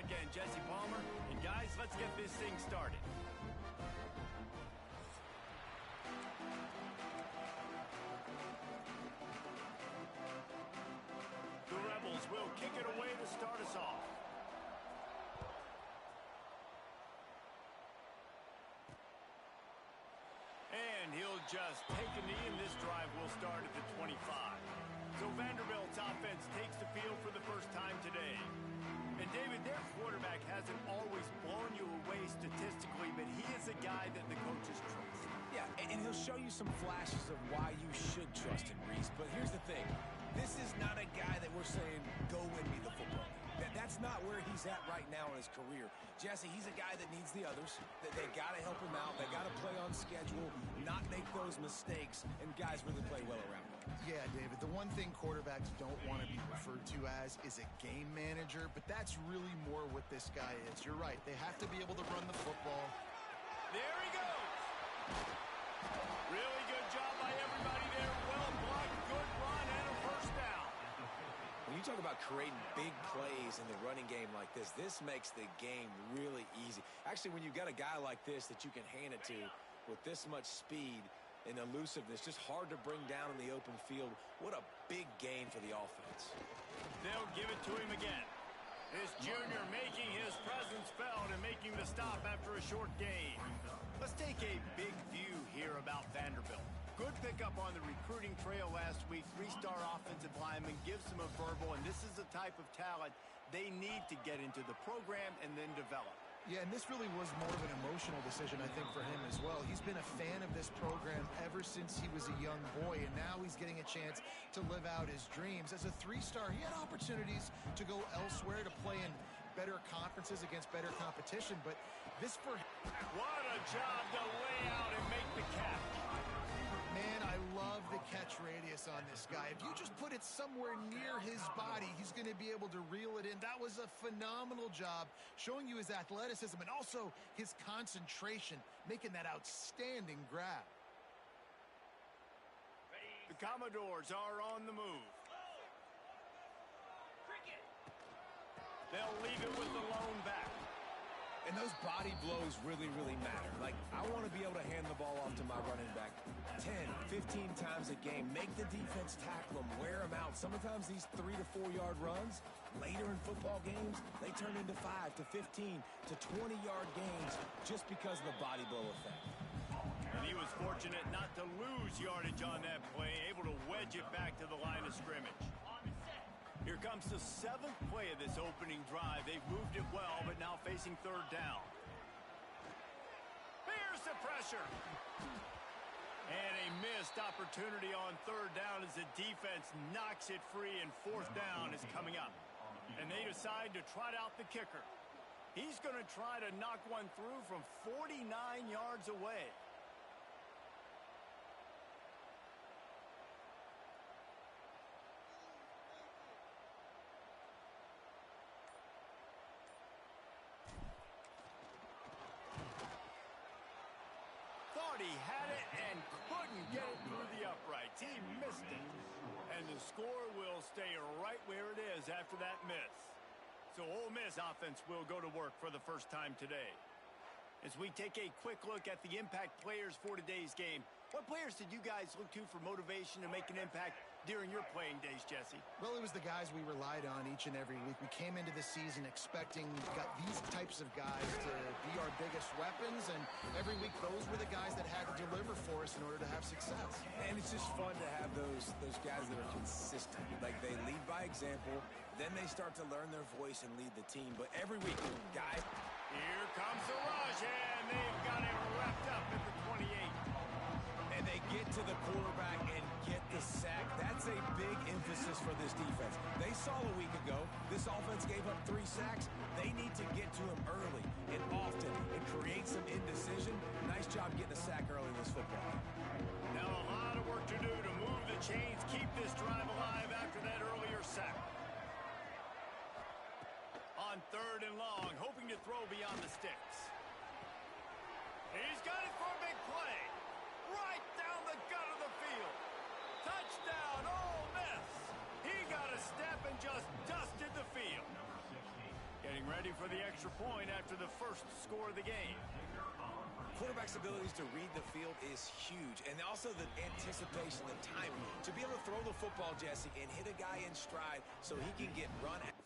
again, Jesse Palmer. And guys, let's get this thing started. The Rebels will kick it away to start us off. And he'll just take a knee, and this drive will start at the 25. So Vanderbilt's offense takes the field for the first time today. And David, their quarterback hasn't always blown you away statistically, but he is a guy that the coaches trust. Yeah, and he'll show you some flashes of why you should trust him, Reese. But here's the thing. This is not a guy that we're saying, go win me the football game. That's not where he's at right now in his career. Jesse, he's a guy that needs the others. They got to help him out. They got to play on schedule, not make those mistakes, and guys really play well around him. Yeah, David, the one thing quarterbacks don't want to be referred to as is a game manager, but that's really more what this guy is. You're right. They have to be able to run the football. There he goes. Really good job by everybody there. Well blocked, good run, and a first down. When you talk about creating big plays in the running game like this makes the game really easy. Actually, when you've got a guy like this that you can hand it to with this much speed and elusiveness, just hard to bring down in the open field, what a big gain for the offense. They'll give it to him again. This junior making his presence felt and making the stop after a short gain. Let's take a big view here about Vanderbilt. Good pickup on the recruiting trail last week. Three-star offensive lineman gives them a verbal, and this is the type of talent they need to get into the program and then develop. Yeah, and this really was more of an emotional decision, I think, for him as well. He's been a fan of this program ever since he was a young boy, and now he's getting a chance to live out his dreams. As a three-star, he had opportunities to go elsewhere, to play in better conferences against better competition, but this for him. What a job to lay out and make the catch. Man, I love the catch radius on this guy. If you just put it somewhere near his body, he's going to be able to reel it in. That was a phenomenal job, showing you his athleticism and also his concentration, making that outstanding grab. The Commodores are on the move. They'll leave it with the lone back. And those body blows really, really matter. Like, I want to be able to hand the ball off to my running back 10, 15 times a game. Make the defense tackle them, wear them out. Sometimes these 3 to 4 yard runs, later in football games, they turn into 5 to 15 to 20 yard gains just because of the body blow effect. And he was fortunate not to lose yardage on that play, able to wedge it back to the line of scrimmage. Here comes the 7th play of this opening drive. They've moved it well, but now facing third down. Here's the pressure. And a missed opportunity on third down as the defense knocks it free, and fourth down is coming up. And they decide to trot out the kicker. He's going to try to knock one through from 49 yards away. Thought he had it and couldn't get it through the uprights. He missed it. And the score will stay right where it is after that miss. So Ole Miss offense will go to work for the first time today. As we take a quick look at the impact players for today's game, what players did you guys look to for motivation to make an impact during your playing days, Jesse? Well, it was the guys we relied on each and every week. We came into the season expecting these types of guys to be our biggest weapons, and every week those were the guys that had to deliver for us in order to have success. And it's just fun to have those guys that are consistent. Like, they lead by example, then they start to learn their voice and lead the team. But every week, guys... Here comes the rush, and they've got it wrapped up at the 28. And they get to the quarterback and get the sack. That's a big emphasis for this defense. They saw a week ago, this offense gave up 3 sacks. They need to get to him early and often and create some indecision. Nice job getting a sack early in this football game. Now a lot of work to do to move the chains, keep this drive alive after that earlier sack. On third and long, hoping to throw beyond the sticks. He's got it for a big play. Right down the gut of the field. Touchdown, Ole Miss. He got a step and just dusted the field. Getting ready for the extra point after the first score of the game. Quarterback's abilities to read the field is huge, and also the anticipation, the timing. To be able to throw the football, Jesse, and hit a guy in stride so he can get run at.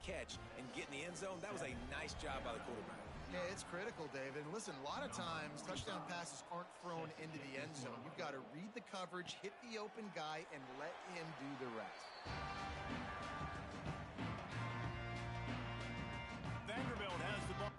Catch and get in the end zone. That was a nice job by the quarterback. Yeah, it's critical, David. And listen, a lot of times touchdown passes aren't thrown into the end zone. You've got to read the coverage, hit the open guy, and let him do the rest. Vanderbilt has the ball.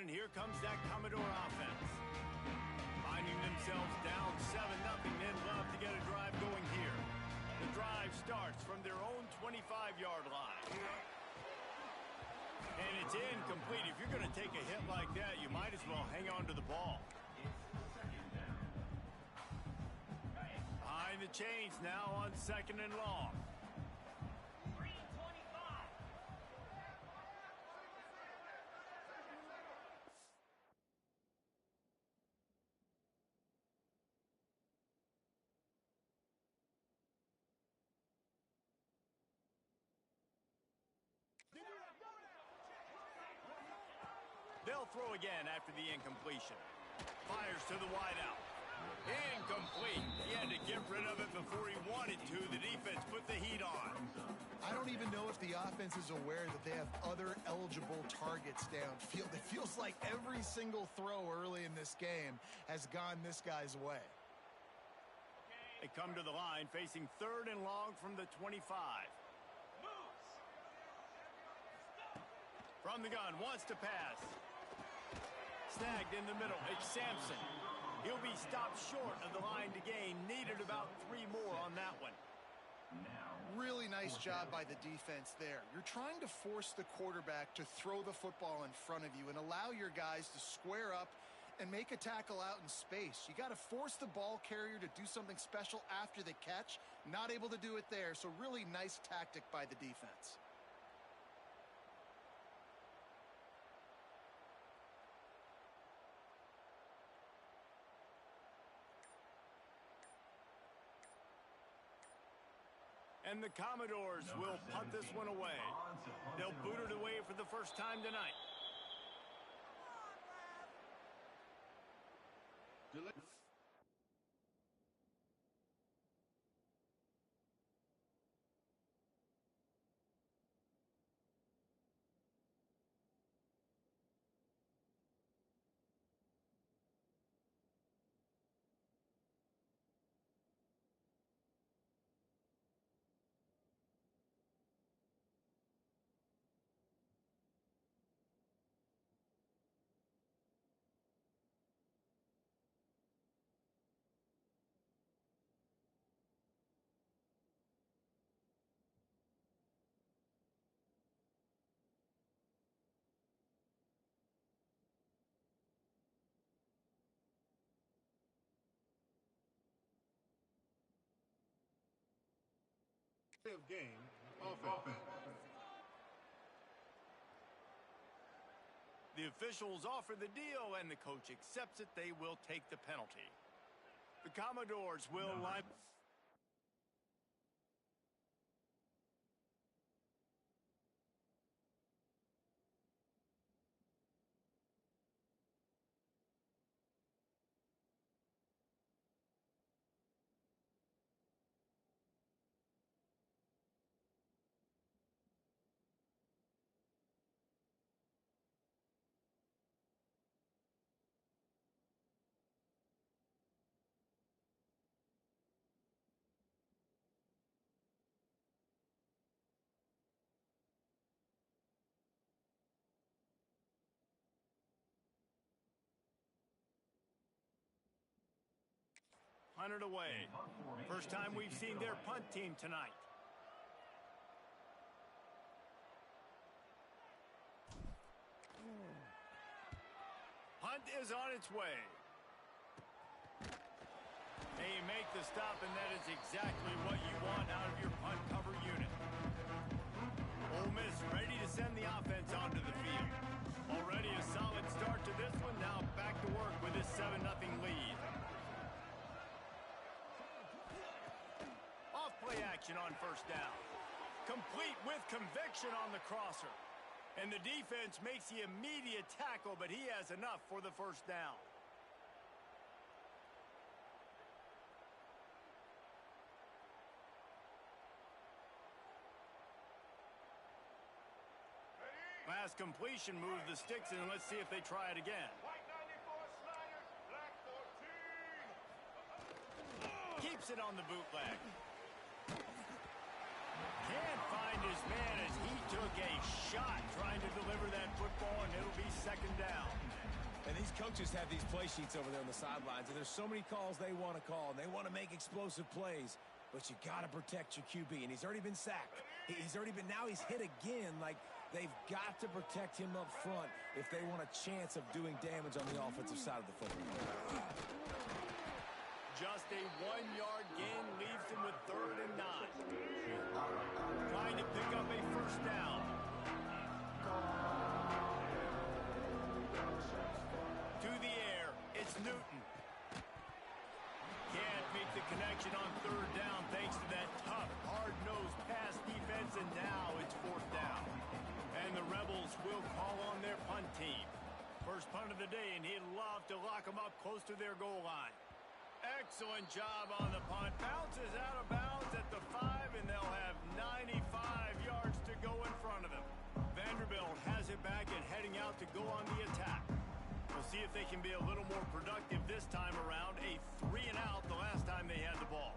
and here comes that Commodore offense. Finding themselves down 7-0, they'd love to get a drive going here. The drive starts from their own 25-yard line. And it's incomplete. If you're going to take a hit like that, you might as well hang on to the ball. Behind the chains now on 2nd and long. They'll throw again after the incompletion. Fires to the wideout. Incomplete. He had to get rid of it before he wanted to. The defense put the heat on. I don't even know if the offense is aware that they have other eligible targets downfield. It feels like every single throw early in this game has gone this guy's way. They come to the line facing 3rd and long from the 25. From the gun, wants to pass. Snagged in the middle. It's Sampson. He'll be stopped short of the line to gain. Needed about 3 more on that one. Really nice job by the defense there. You're trying to force the quarterback to throw the football in front of you and allow your guys to square up and make a tackle out in space. You got to force the ball carrier to do something special after the catch. Not able to do it there, so really nice tactic by the defense. And the Commodores will punt this one away. They'll boot it away for the first time tonight. Of game, offense. The officials offer the deal, and the coach accepts it. They will take the penalty. The Commodores will line. Punted away. First time we've seen their punt team tonight. Punt is on its way. They make the stop, and that is exactly what you want out of your punt cover unit. Ole Miss ready to send the offense onto the field. Already a solid start to this one. Now back to work with this 7-0 lead. Play action on first down. Complete with conviction on the crosser. And the defense makes the immediate tackle, but he has enough for the first down. Last completion moved the sticks in. Let's see if they try it again. Keeps it on the bootleg. Can't find his man as he took a shot trying to deliver that football, and it'll be 2nd down. coaches have these play sheets over there on the sidelines, and there's so many calls they want to call, and they want to make explosive plays. But you got to protect your QB, and he's already been sacked. Now he's hit again. Like, they've got to protect him up front if they want a chance of doing damage on the offensive side of the football. Just a 1-yard gain leaves him with 3rd and 9. Trying to pick up a first down. To the air, it's Newton. Can't make the connection on 3rd down thanks to that tough, hard-nosed pass defense, and now it's 4th down. And the Rebels will call on their punt team. First punt of the day, and he'd love to lock them up close to their goal line. Excellent job on the punt. Bounces out of bounds at the 5, and they'll have 95 yards to go in front of them. Vanderbilt has it back and heading out to go on the attack. We'll see if they can be a little more productive this time around. A 3-and-out the last time they had the ball.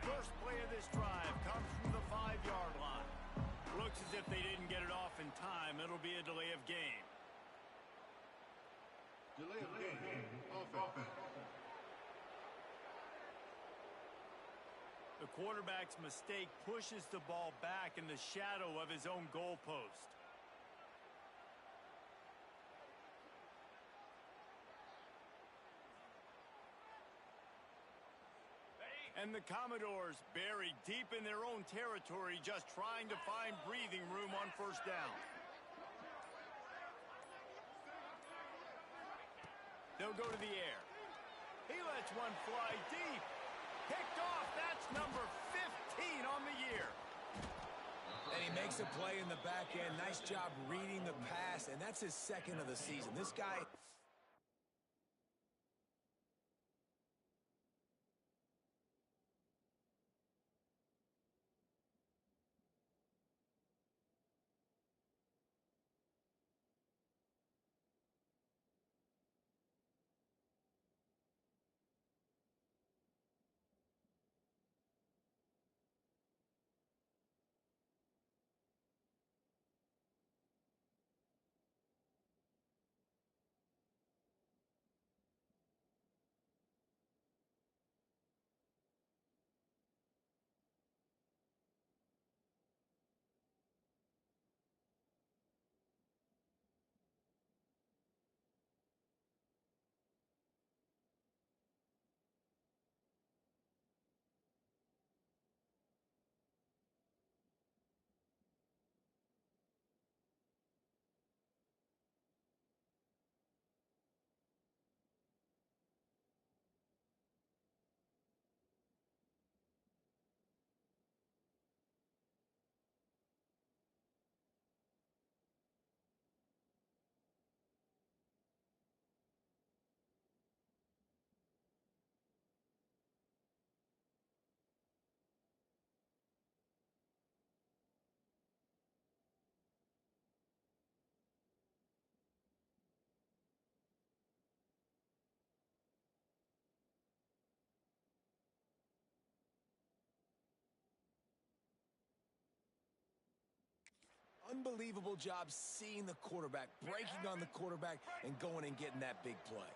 First play of this drive comes from the 5-yard line. Looks as if they didn't get it off in time. It'll be a delay of game. Delay of game. Offense. The quarterback's mistake pushes the ball back in the shadow of his own goalpost. And the Commodores buried deep in their own territory, just trying to find breathing room on first down. They'll go to the air. He lets one fly deep. Picked off. That's number 15 on the year. And he makes a play in the back end. Nice job reading the pass, and that's his 2nd of the season. This guy... Unbelievable job seeing the quarterback, breaking on the quarterback, and going and getting that big play.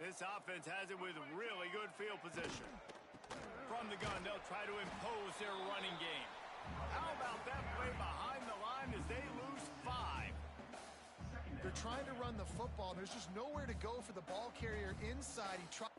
This offense has it with really good field position. From the gun, they'll try to impose their running game. How about that play behind the line as they lose 5? They're trying to run the football. There's just nowhere to go for the ball carrier inside. He tried.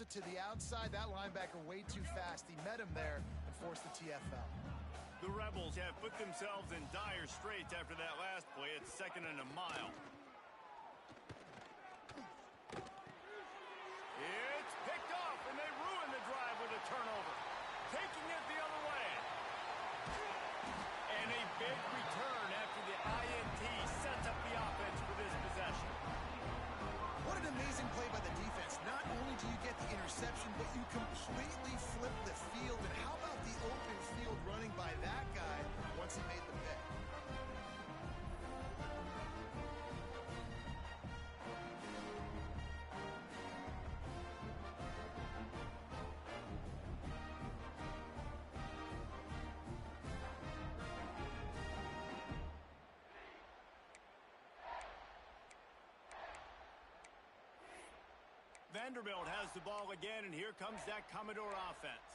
it to the outside. That linebacker way too fast. He met him there and forced the TFL. The Rebels have put themselves in dire straits after that last play. It's 2nd and a mile. It's picked off, and they ruin the drive with a turnover. Taking it the other way. And a big return after the INT sets up the offense for this possession. What an amazing play by the defense. Not only do you get the interception, but you completely flip the field. And how about the open field running by that guy once he made the pick? Vanderbilt has the ball again, and here comes that Commodore offense.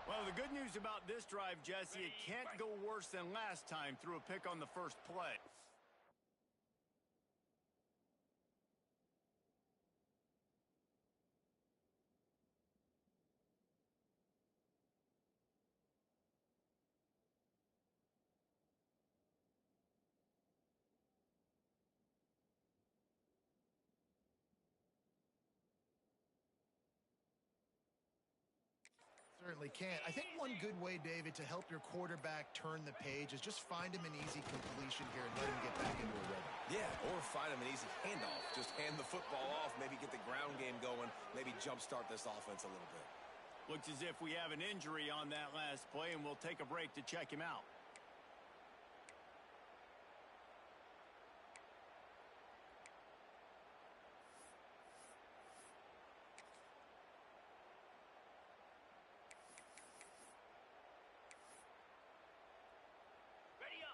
Well, the good news about this drive, Jesse, it can't go worse than last time through a pick on the first play. Certainly can't. I think one good way, David, to help your quarterback turn the page is just find him an easy completion here and let him get back into a rhythm. Yeah, or find him an easy handoff. Just hand the football off, maybe get the ground game going, maybe jumpstart this offense a little bit. Looks as if we have an injury on that last play, and we'll take a break to check him out.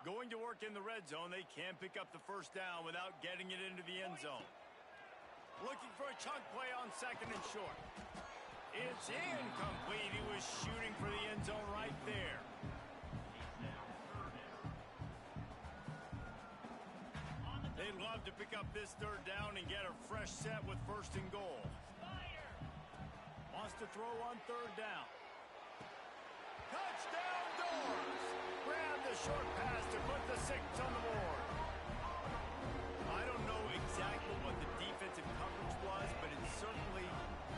Going to work in the red zone, they can't pick up the first down without getting it into the end zone. Looking for a chunk play on 2nd and short. It's incomplete. He was shooting for the end zone right there. They'd love to pick up this 3rd down and get a fresh set with 1st and goal. Wants to throw on 3rd down. Touchdown Doors! Grab the short pass to put the 6 on the board. I don't know exactly what the defensive coverage was, but it certainly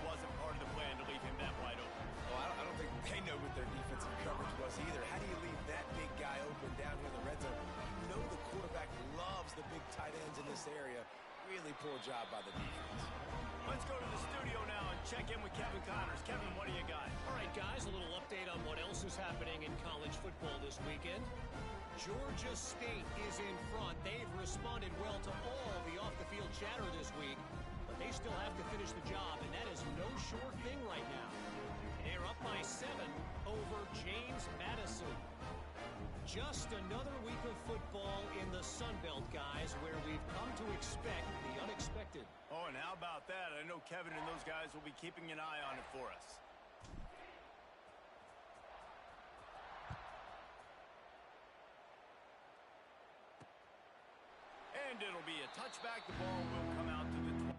wasn't part of the plan to leave him that wide open. Well, I don't think they know what their defensive coverage was either. How do you leave that big guy open down here in the red zone? You know the quarterback loves the big tight ends in this area. Really poor job by the defense. Let's go to the studio now and check in with Kevin Connors. Kevin, what do you got? All right, guys, a little update on what else is happening in college football this weekend. Georgia State is in front. They've responded well to all the off-the-field chatter this week, but they still have to finish the job, and that is no sure thing right now. They're up by 7 over James Madison. Just another week of football in the Sun Belt, guys, where we've come to expect the unexpected. Oh, and how about that? I know Kevin and those guys will be keeping an eye on it for us. And it'll be a touchback. The ball will come out to the 12.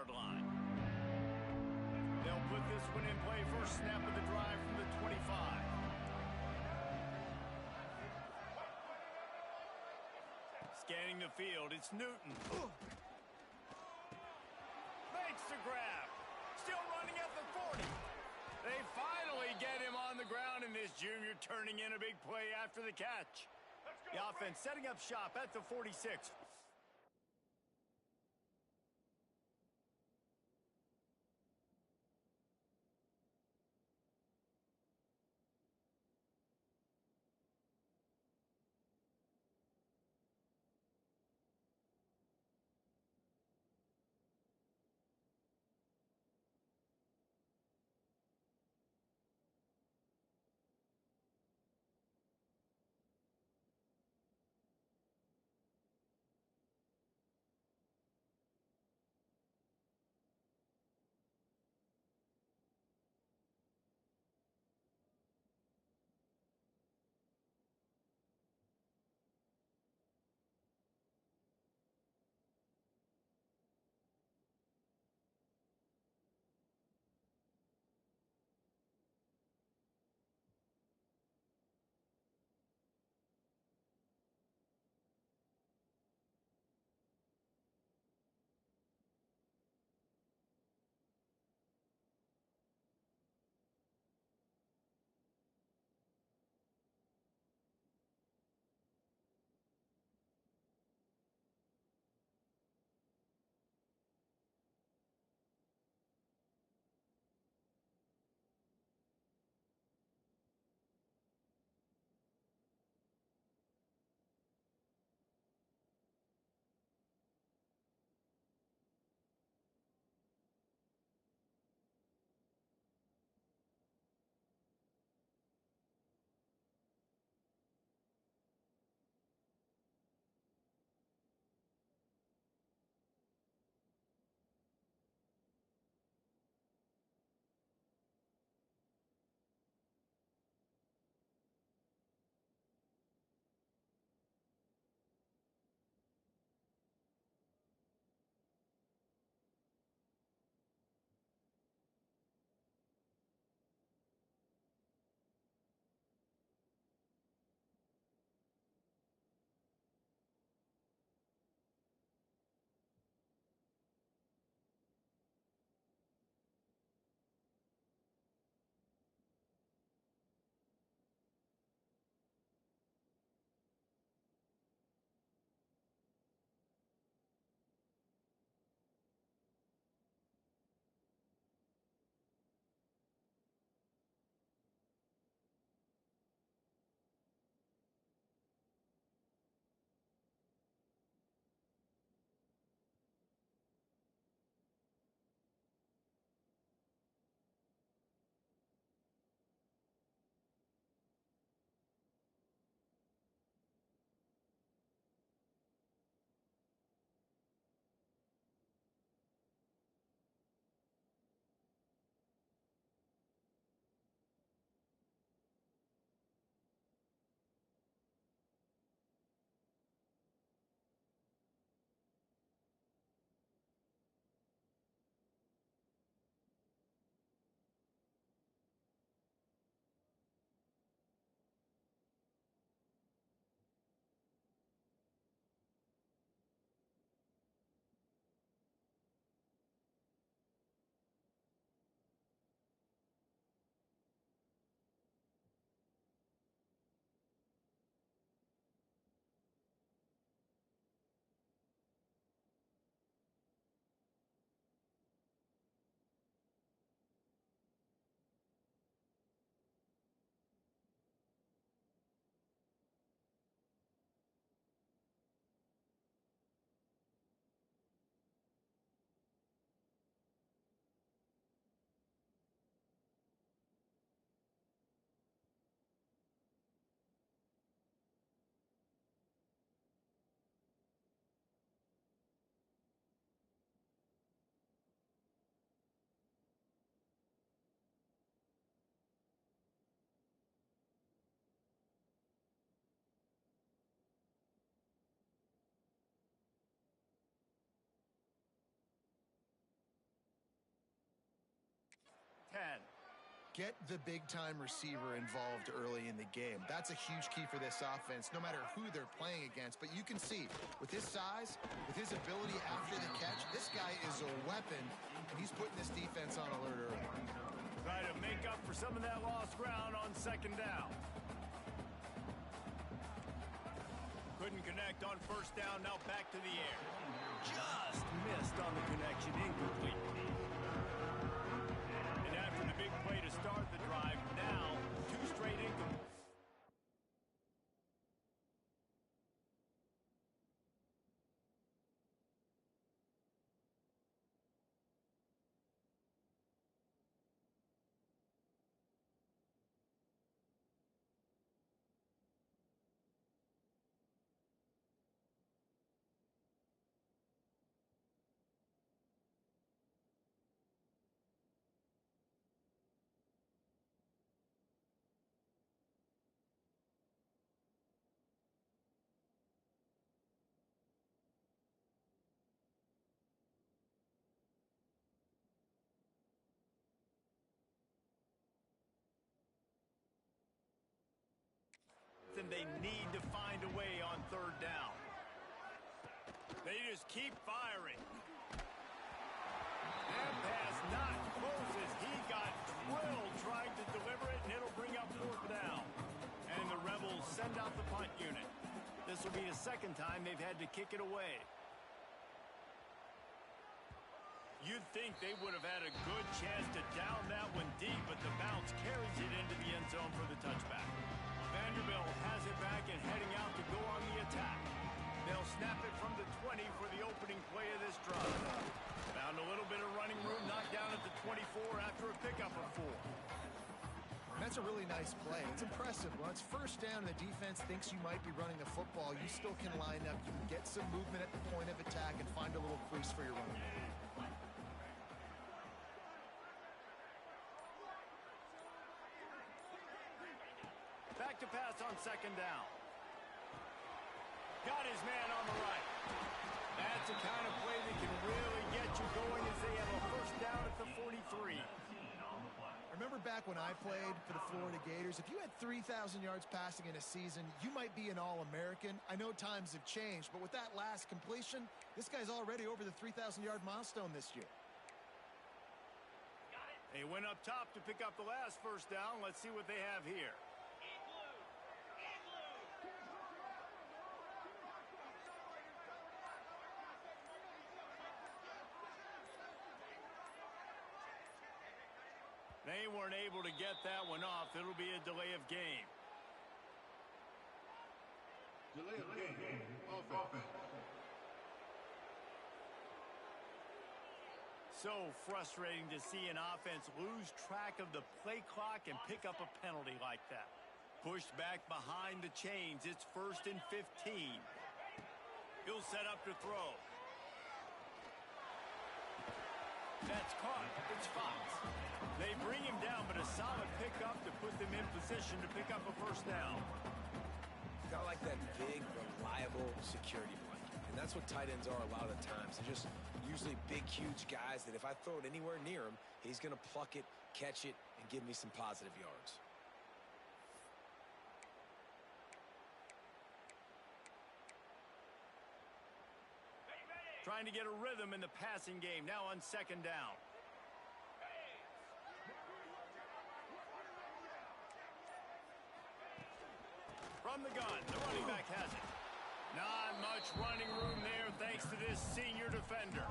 20-yard line. They'll put this one in play first snap of the drive from the 25. Scanning the field, it's Newton. Makes the grab. Still running at the 40. They finally get him on the ground, and this junior turning in a big play after the catch. The offense setting up shop at the 46. Get the big-time receiver involved early in the game. That's a huge key for this offense, no matter who they're playing against. But you can see, with his size, with his ability after the catch, this guy is a weapon, and he's putting this defense on alert early. Try to make up for some of that lost ground on second down. Couldn't connect on first down, now back to the air. Just missed on the connection, incomplete. And after the big play to start the drive, now 2 straight incompletes. And they need to find a way on third down. They just keep firing. That pass not close as he got drilled trying to deliver it, and it'll bring up fourth down. And the Rebels send out the punt unit. This will be the second time they've had to kick it away. You'd think they would have had a good chance to down that one deep, but the bounce carries it into the end zone for the touchback. Vanderbilt has it back and heading out to go on the attack. They'll snap it from the 20 for the opening play of this drive. Found a little bit of running room, knocked down at the 24 after a pickup of 4. That's a really nice play. It's impressive. When it's first down and the defense thinks you might be running the football, you still can line up. You can get some movement at the point of attack and find a little crease for your running back. Back to pass on second down. Got his man on the right. That's the kind of play that can really get you going as they have a first down at the 43. Remember back when I played for the Florida Gators, if you had 3,000 yards passing in a season, you might be an All-American. I know times have changed, but with that last completion, this guy's already over the 3,000-yard milestone this year. They went up top to pick up the last first down. Let's see what they have here. They weren't able to get that one off. It'll be a delay of game. Delay of game. Offense. So frustrating to see an offense lose track of the play clock and pick up a penalty like that. Pushed back behind the chains. It's 1st and 15. He'll set up to throw. That's caught. It's Fox. They bring him down, but a solid pickup to put them in position to pick up a first down. Got like that big, reliable security blanket. And that's what tight ends are a lot of the times. They're just usually big, huge guys that if I throw it anywhere near him, he's going to pluck it, catch it, and give me some positive yards. Trying to get a rhythm in the passing game, now on second down. From the gun, the running back has it. Not much running room there thanks to this senior defender.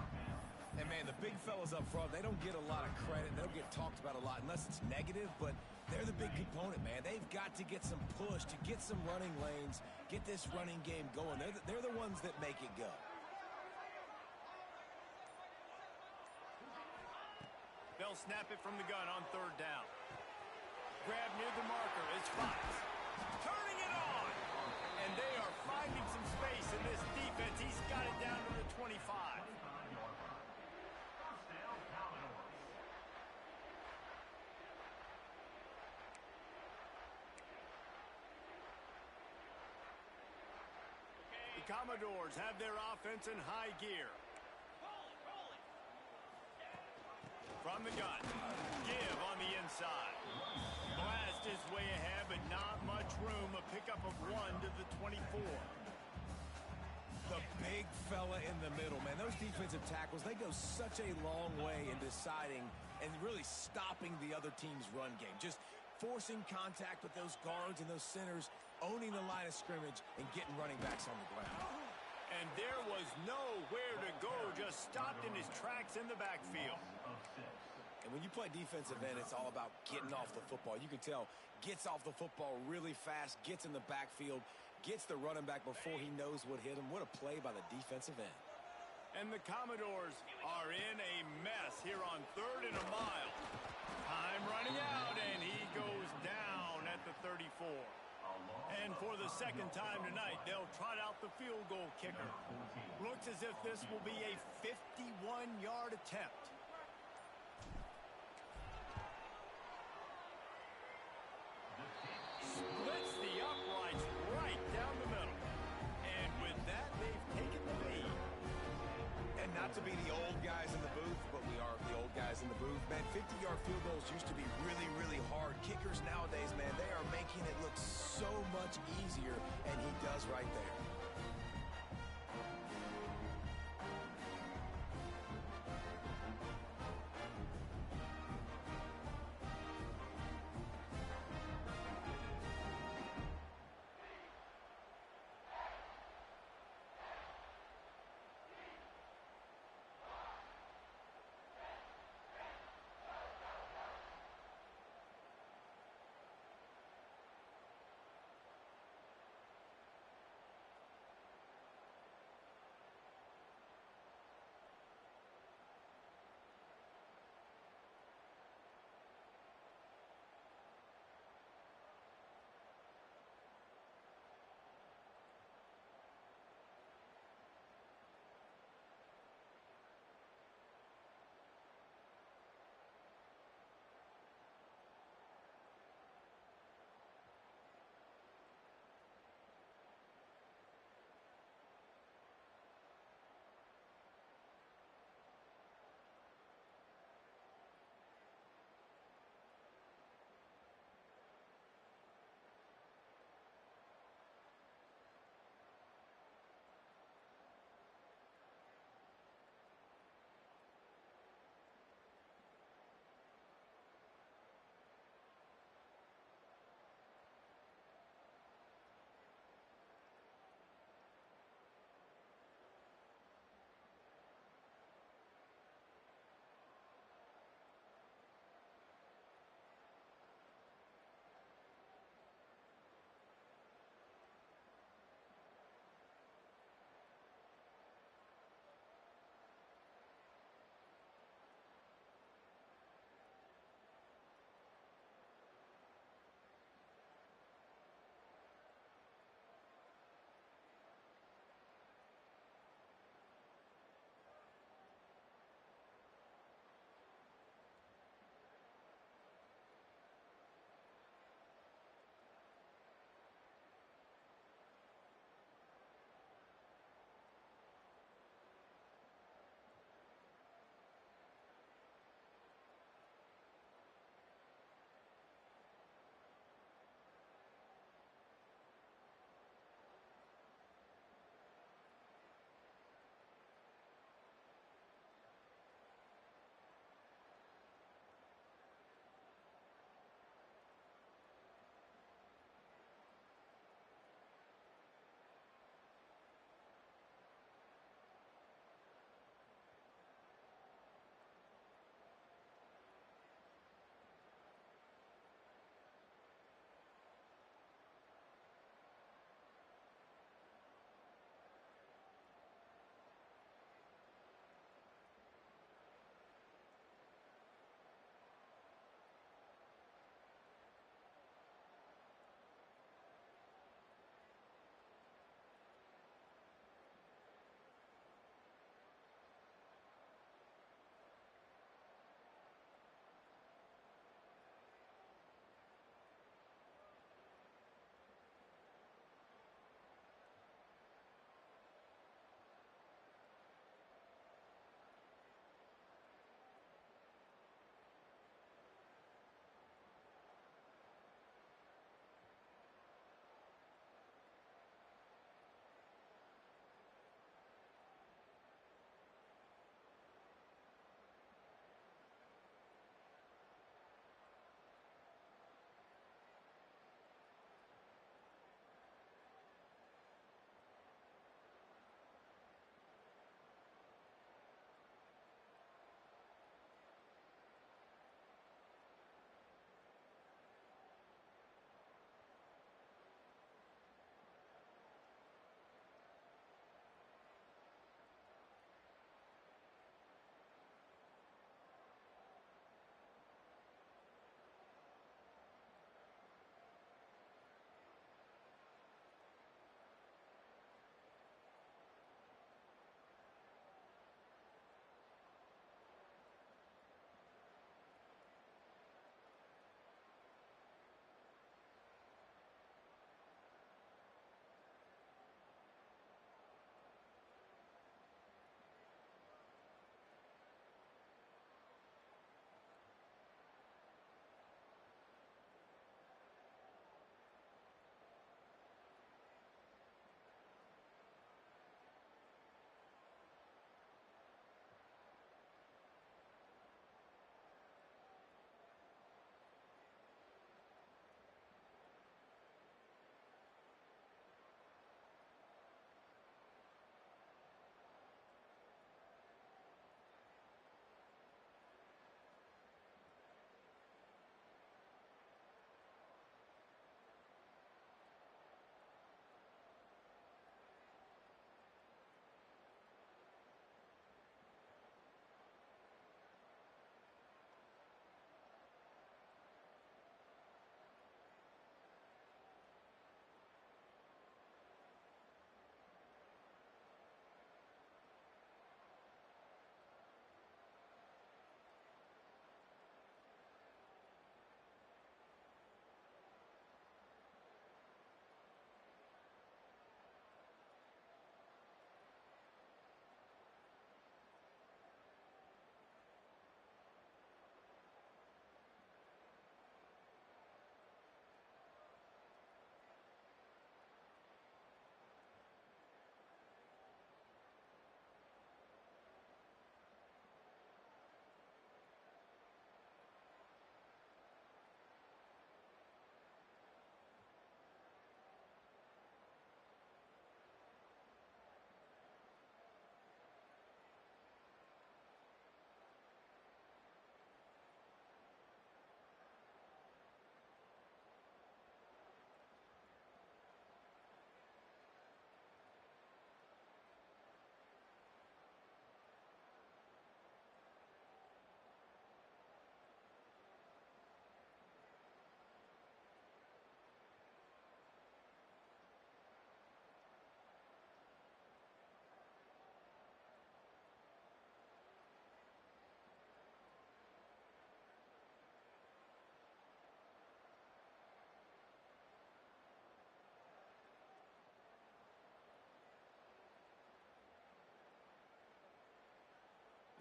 And, man, the big fellas up front, they don't get a lot of credit. They don't get talked about a lot unless it's negative, but they're the big component, man. They've got to get some push, to get some running lanes, get this running game going. They're the ones that make it go. They'll snap it from the gun on third down. Grab near the marker. It's Fox. Turning it on. And they are finding some space in this defense. He's got it down to the 25. The Commodores have their offense in high gear. From the gun. Give on the inside. Blast his way ahead, but not much room. A pickup of 1 to the 24. The big fella in the middle, man. Those defensive tackles, they go such a long way in deciding and really stopping the other team's run game. Just forcing contact with those guards and those centers, owning the line of scrimmage, and getting running backs on the ground. And there was nowhere to go, just stopped in his tracks in the backfield. And when you play defensive end, it's all about getting off the football. You can tell, gets off the football really fast, gets in the backfield, gets the running back before he knows what hit him. What a play by the defensive end. And the Commodores are in a mess here on 3rd and a mile. Time running out, and he goes down at the 34. And for the second time tonight, they'll trot out the field goal kicker. Looks as if this will be a 51-yard attempt. Splits the uprights right down the middle. And with that, they've taken the lead. And not to be the old guys in the booth, but we are the old guys in the booth. Man, 50-yard field goals used to be really, really hard. Kickers nowadays, man, they are making it look so much easier, and he does right there.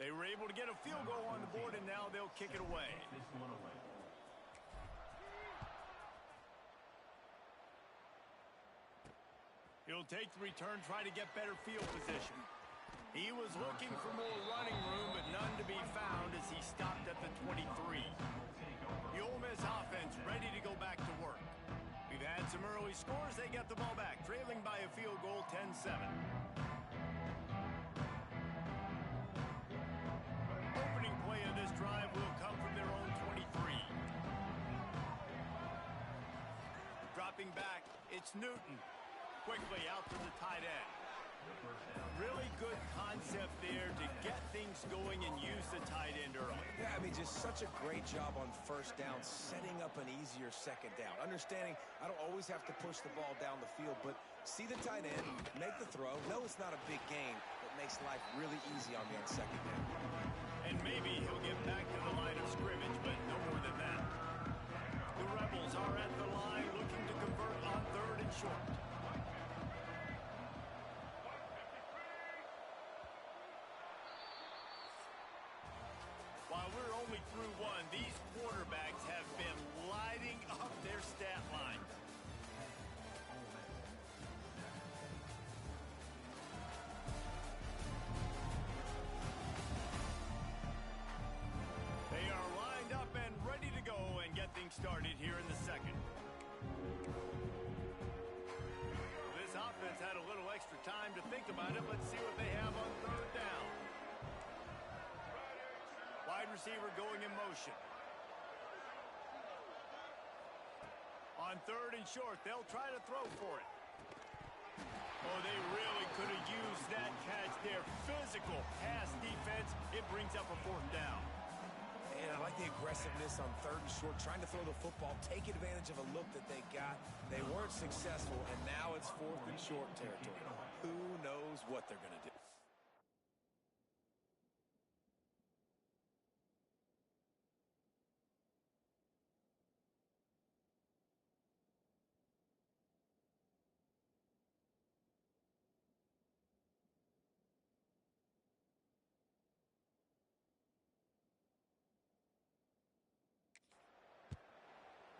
They were able to get a field goal on the board, and now they'll kick it away. He'll take the return, try to get better field position. He was looking for more running room, but none to be found as he stopped at the 23. The Ole Miss offense ready to go back to work. We've had some early scores. They get the ball back, trailing by a field goal, 10-7. Opening play of this drive will come from their own 23. Dropping back, it's Newton. Quickly out to the tight end. Really good concept there to get things going and use the tight end early. Yeah, I mean, just such a great job on first down, setting up an easier second down. Understanding I don't always have to push the ball down the field, but see the tight end, make the throw. No, it's not a big gain, but makes life really easy on me on second down. And maybe he'll get back to the line of scrimmage, but no more than that. The Rebels are at the line looking to convert on 3rd and short. While we're only through one, these quarterbacks have been lighting up their stat line. They are lined up and ready to go and get things started here in the second. This offense had a little extra time to think about it. Let's see what they have on 3rd down. Wide receiver going in motion. On 3rd and short, they'll try to throw for it. Oh, they really could have used that catch there. Physical pass defense. It brings up a 4th down. And I like the aggressiveness on 3rd and short, trying to throw the football, take advantage of a look that they got. They weren't successful, and now it's 4th and short territory. Who knows what they're going to do?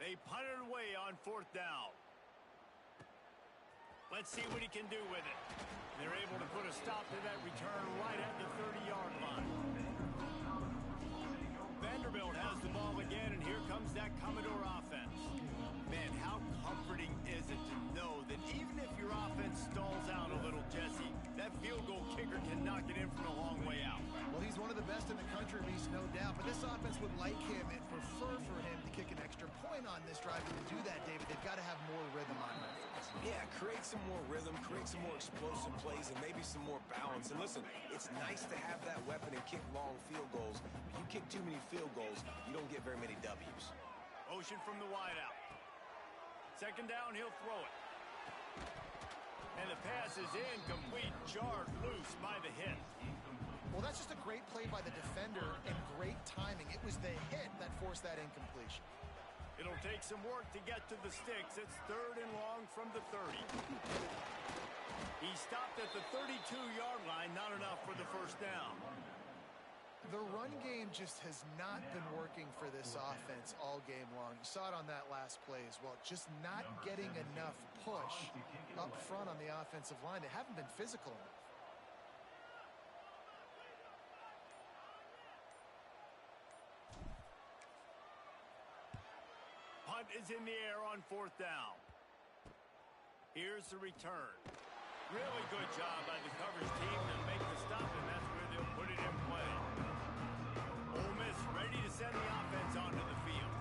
They punt it away on 4th down. Let's see what he can do with it. They're able to put a stop to that return right at the 30-yard line. Vanderbilt has the ball again, and here comes that Commodore offense. Man, how comforting is it to know that even if your offense stalls out a little, Jesse, that field goal kicker can knock it in from a long way out. Well, he's one of the best in the country, Reese, no doubt. But this offense would like him and prefer for him to kick an extra point on this drive. And to do that, David, they've got to have more rhythm on offense. Yeah, create some more rhythm, create some more explosive plays, and maybe some more balance. And listen, it's nice to have that weapon and kick long field goals. But you kick too many field goals, you don't get very many W's. Motion from the wideout. Second down, he'll throw it. And the pass is incomplete, jarred loose by the hit. Well, that's just a great play by the defender and great timing. It was the hit that forced that incompletion. It'll take some work to get to the sticks. It's 3rd and long from the 30. He stopped at the 32-yard line, not enough for the first down. The run game just has not been working for this offense all game long. You saw it on that last play as well. Just not getting enough push up front on the offensive line. They haven't been physical enough. Punt is in the air on 4th down. Here's the return. Really good job by the coverage team to make the stop, and that's where they'll put it in play. Ole Miss ready to send the offense onto the field.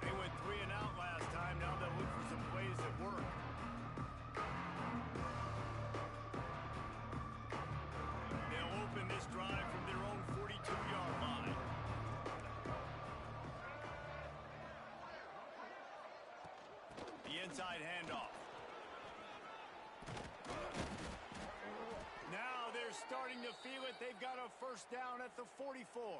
They went 3 and out last time. Now they'll look for some plays that work. They'll open this drive from their own 42-yard line. The inside handoff. Now they're starting to feel it. They've got a first down at the 44.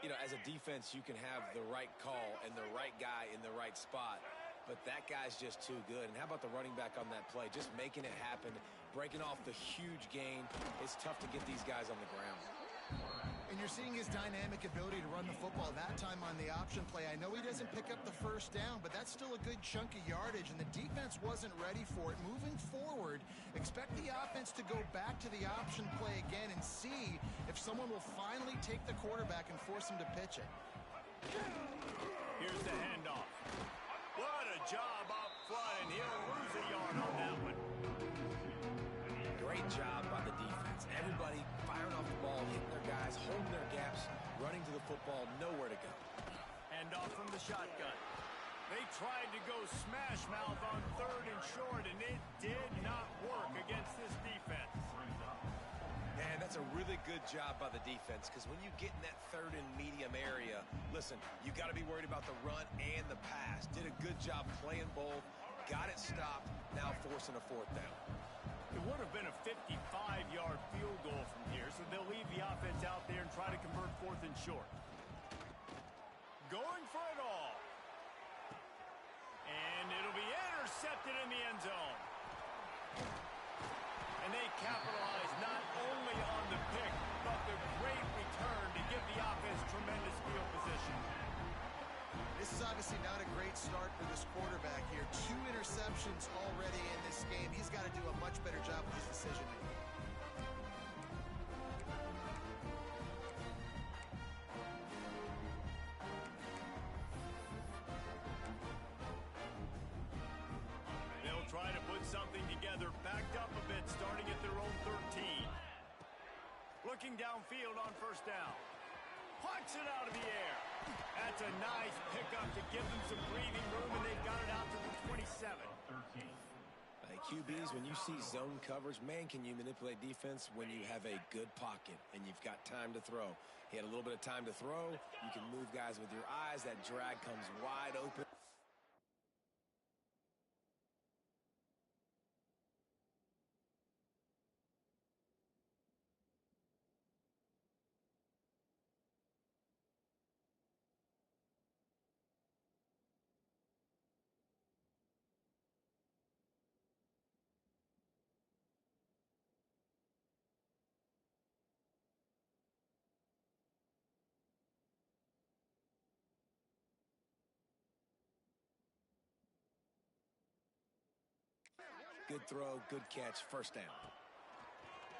You know, as a defense, you can have the right call and the right guy in the right spot. but that guy's just too good. And how about the running back on that play? Just making it happen, breaking off the huge gain. It's tough to get these guys on the ground. And you're seeing his dynamic ability to run the football, that time on the option play. I know he doesn't pick up the first down, but that's still a good chunk of yardage, and the defense wasn't ready for it. Moving forward, expect the offense to go back to the option play again and see if someone will finally take the quarterback and force him to pitch it. Here's the handoff. What a job up front, and he'll lose a yard on that one. Great job by the defense. Everybody firing off the ball, hitting their guys, holding their gaps, running to the football, nowhere to go. Handoff from the shotgun. They tried to go smash mouth on 3rd and short, and it did not work against this defense. Man, that's a really good job by the defense, because when you get in that 3rd and medium area, listen, you got to be worried about the run and the pass. Did a good job playing both, got it stopped, now forcing a 4th down. It would have been a 55-yard field goal from here, so they'll leave the offense out there and try to convert 4th and short. Going for it all. And it'll be intercepted in the end zone. And they capitalize not only on the pick, but the great return to give the offense tremendous field position. This is obviously not a great start for this quarterback here. 2 interceptions already in this game. He's got to do a much better job with his decision-making. They'll try to put something together, backed up a bit, starting at their own 13. Looking downfield on 1st down. Punts it out of the air. That's a nice pickup to give them some breathing room, and they've got it out to the 27. Hey, QBs, when you see zone coverage, man, can you manipulate defense when you have a good pocket and you've got time to throw. He had a little bit of time to throw. You can move guys with your eyes. That drag comes wide open. Good throw, good catch, 1st down.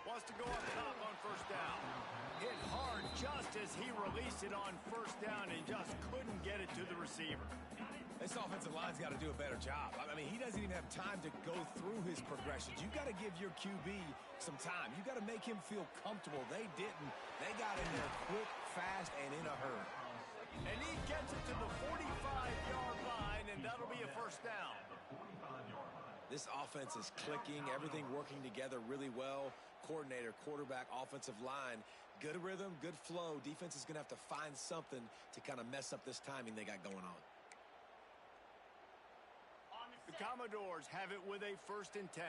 Wants to go up top on 1st down. Hit hard just as he released it on 1st down and just couldn't get it to the receiver. This offensive line's got to do a better job. I mean, he doesn't even have time to go through his progressions. You got to give your QB some time. You got to make him feel comfortable. They didn't. They got in there quick, fast, and in a hurry. And he gets it to the 45-yard line, and that'll be a 1st down. This offense is clicking, everything working together really well. Coordinator, quarterback, offensive line, good rhythm, good flow. Defense is going to have to find something to kind of mess up this timing they got going on. The Commodores have it with a 1st and 10.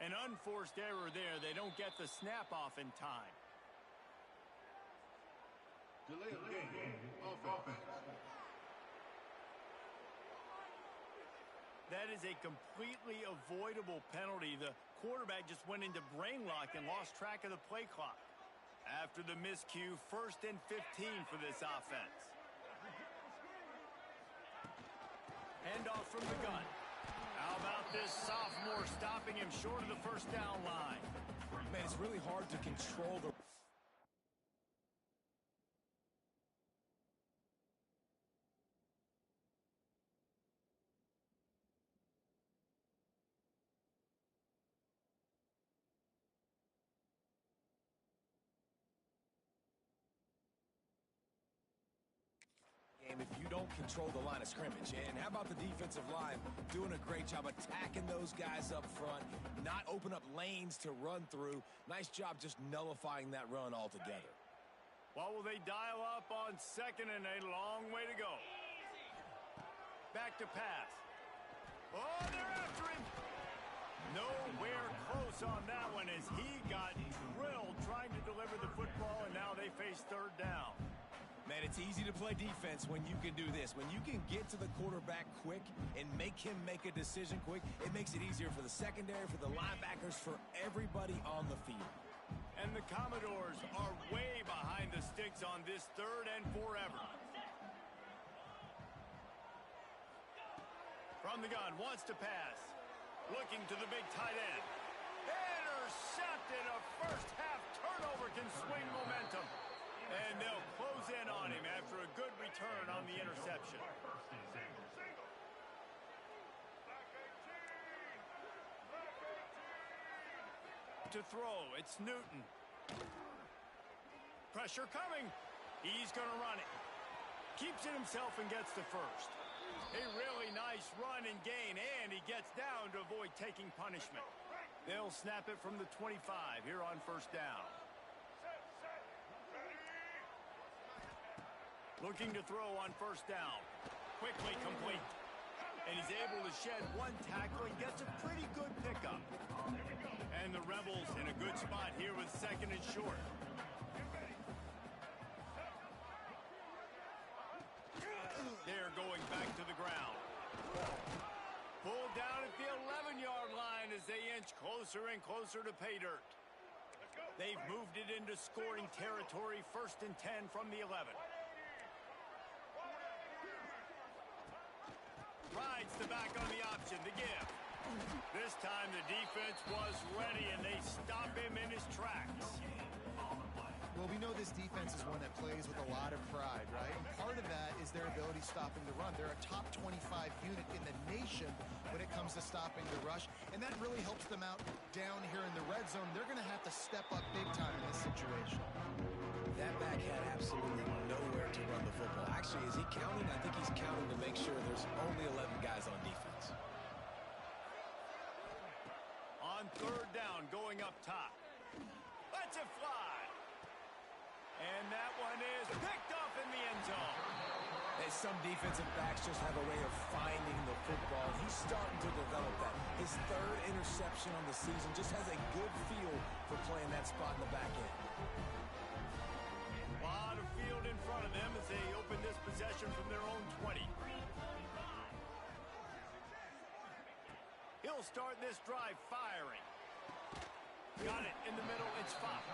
An unforced error there. They don't get the snap off in time. Delay of game. Offense. That is a completely avoidable penalty. The quarterback just went into brain lock and lost track of the play clock. After the miscue, 1st and 15 for this offense. Handoff from the gun. How about this sophomore stopping him short of the 1st down line? Man, it's really hard to control the... if you don't control the line of scrimmage. And how about the defensive line doing a great job attacking those guys up front, not open up lanes to run through. Nice job just nullifying that run altogether. Well, will they dial up on 2nd and a long way to go? Back to pass. Oh, they're after him. Nowhere close on that one as he got drilled trying to deliver the football, and now they face third down. Man, it's easy to play defense when you can do this. When you can get to the quarterback quick and make him make a decision quick, it makes it easier for the secondary, for the linebackers, for everybody on the field. And the Commodores are way behind the sticks on this third and forever. From the gun, wants to pass. Looking to the big tight end. Intercepted. A first half turnover can swing momentum. And they'll close in on him after a good return on the interception. To throw, it's Newton. Pressure coming. He's going to run it. Keeps it himself and gets to first. A really nice run and gain, and he gets down to avoid taking punishment. They'll snap it from the 25 here on first down. Looking to throw on first down. Quickly complete. And he's able to shed one tackle and gets a pretty good pickup. And the Rebels in a good spot here with second and short. They're going back to the ground. Pulled down at the 11-yard line as they inch closer and closer to pay dirt. They've moved it into scoring territory, first and 10 from the 11. Rides the back on the option, the give. This time the defense was ready and they stop him in his tracks. Well, we know this defense is one that plays with a lot of pride, right? And part of that is their ability stopping the run. They're a top 25 unit in the nation when it comes to stopping the rush, and that really helps them out down here in the red zone. They're going to have to step up big time in this situation. That back had absolutely nowhere to run the football. Actually, is he counting? I think he's counting to make sure there's only 11 guys on defense. On third down, going up top. Lets it fly. And that one is picked up in the end zone. And some defensive backs just have a way of finding the football. He's starting to develop that. His third interception on the season just has a good feel for playing that spot in the back end. A lot of field in front of them as they open this possession from their own 20. He'll start this drive firing. Got it in the middle. It's Fox.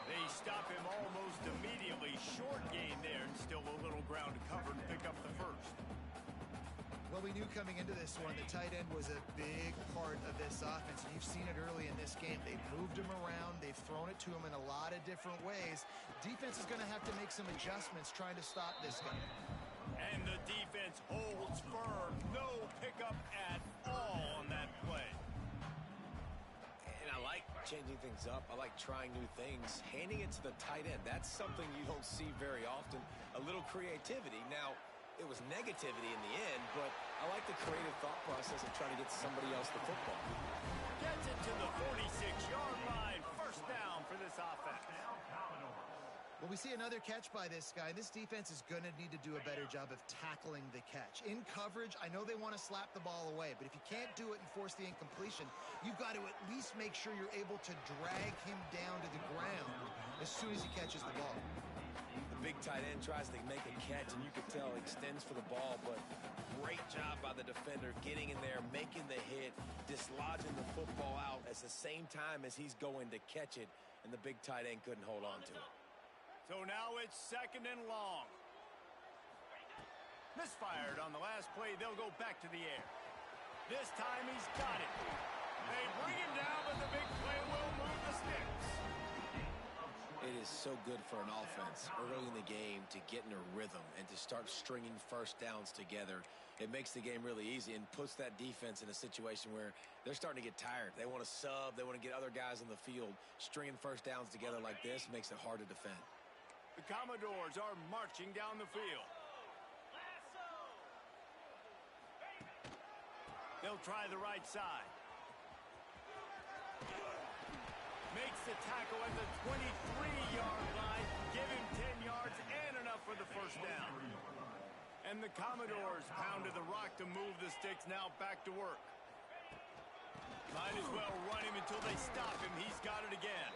They stop him almost immediately. Short gain there, and still a little ground to cover and pick up the first. Well, we knew coming into this one, the tight end was a big part of this offense. And you've seen it early in this game. They've moved him around. They've thrown it to him in a lot of different ways. Defense is going to have to make some adjustments trying to stop this guy. And the defense holds firm. No pickup at all on that play. And I like changing things up. I like trying new things. Handing it to the tight end, that's something you don't see very often. A little creativity. Now, it was negativity in the end, but I like the creative thought process of trying to get somebody else the football. Gets it to the 46-yard line. First down for this offense. Well, we see another catch by this guy. This defense is going to need to do a better job of tackling the catch. In coverage, I know they want to slap the ball away, but if you can't do it and force the incompletion, you've got to at least make sure you're able to drag him down to the ground as soon as he catches the ball. The big tight end tries to make a catch, and you can tell extends for the ball, but great job by the defender getting in there, making the hit, dislodging the football out at the same time as he's going to catch it, and the big tight end couldn't hold on to it. So now it's second and long. Misfired on the last play. They'll go back to the air. This time he's got it. They bring him down, but the big play will move the sticks. It is so good for an offense early in the game to get in a rhythm and to start stringing first downs together. It makes the game really easy and puts that defense in a situation where they're starting to get tired. They want to sub. They want to get other guys on the field. Stringing first downs together like this makes it hard to defend. The Commodores are marching down the field. They'll try the right side. Makes the tackle at the 23-yard line. Give him 10 yards and enough for the first down. And the Commodores pounded the rock to move the sticks, now back to work. Might as well run him until they stop him. He's got it again.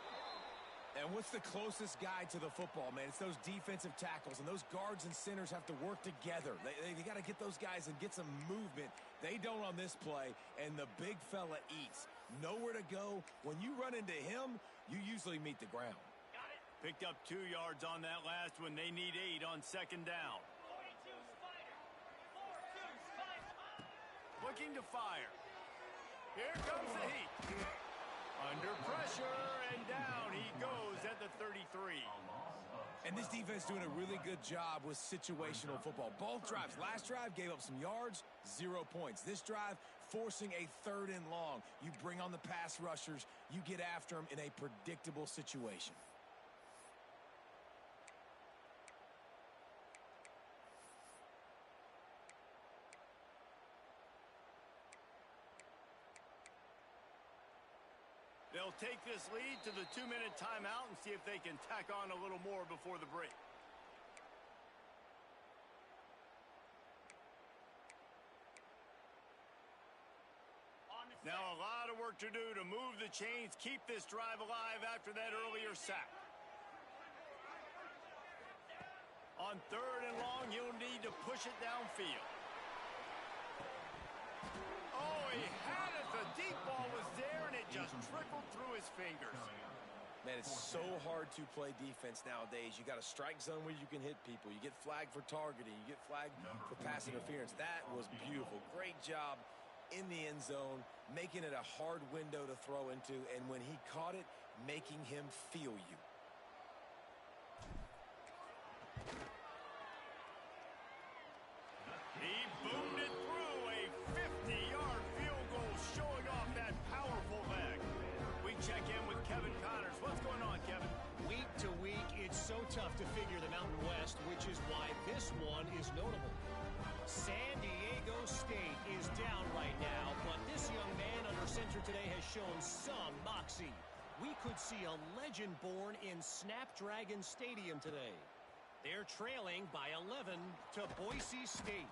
And what's the closest guy to the football, man? It's those defensive tackles, and those guards and centers have to work together. They got to get those guys and get some movement. They don't on this play, and the big fella eats. Nowhere to go. When you run into him, you usually meet the ground. Picked up 2 yards on that last one. They need 8 on second down. Looking to fire. Here comes the heat. Under pressure, and down he goes at the 33. And this defense doing a really good job with situational football. Both drives. Last drive gave up some yards, 0 points. This drive, forcing a 3rd and long. You bring on the pass rushers. You get after them in a predictable situation. They'll take this lead to the 2-minute timeout and see if they can tack on a little more before the break. Now a lot of work to do to move the chains, keep this drive alive after that earlier sack. On 3rd and long, you'll need to push it downfield. Oh, he had it. The deep ball was there, and it just trickled through his fingers. Man, it's so hard to play defense nowadays. You got a strike zone where you can hit people. You get flagged for targeting. You get flagged for pass interference. That was beautiful. Great job in the end zone, making it a hard window to throw into, and when he caught it, making him feel you. He boomed it through a 50-yard field goal, showing off that powerful leg. We check in with Kevin Connors. What's going on, Kevin? Week to week, it's so tough to figure the Mountain West, which is why this one is notable. San Diego State is down right now, but this young man under center today has shown some moxie. We could see a legend born in Snapdragon Stadium today. They're trailing by 11 to Boise State.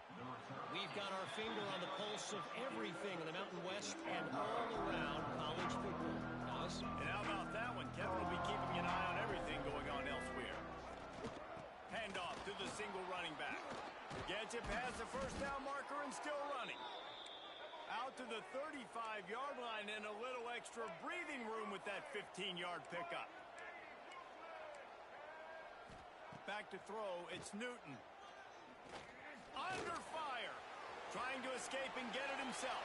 We've got our finger on the pulse of everything in the Mountain West and all around college football. Guys? And how about that one? Kevin will be keeping an eye on everything going on elsewhere. Handoff to the single running back. Gets it past the first down marker and still running. Out to the 35-yard line and a little extra breathing room with that 15-yard pickup. Back to throw, it's Newton. Under fire. Trying to escape and get it himself.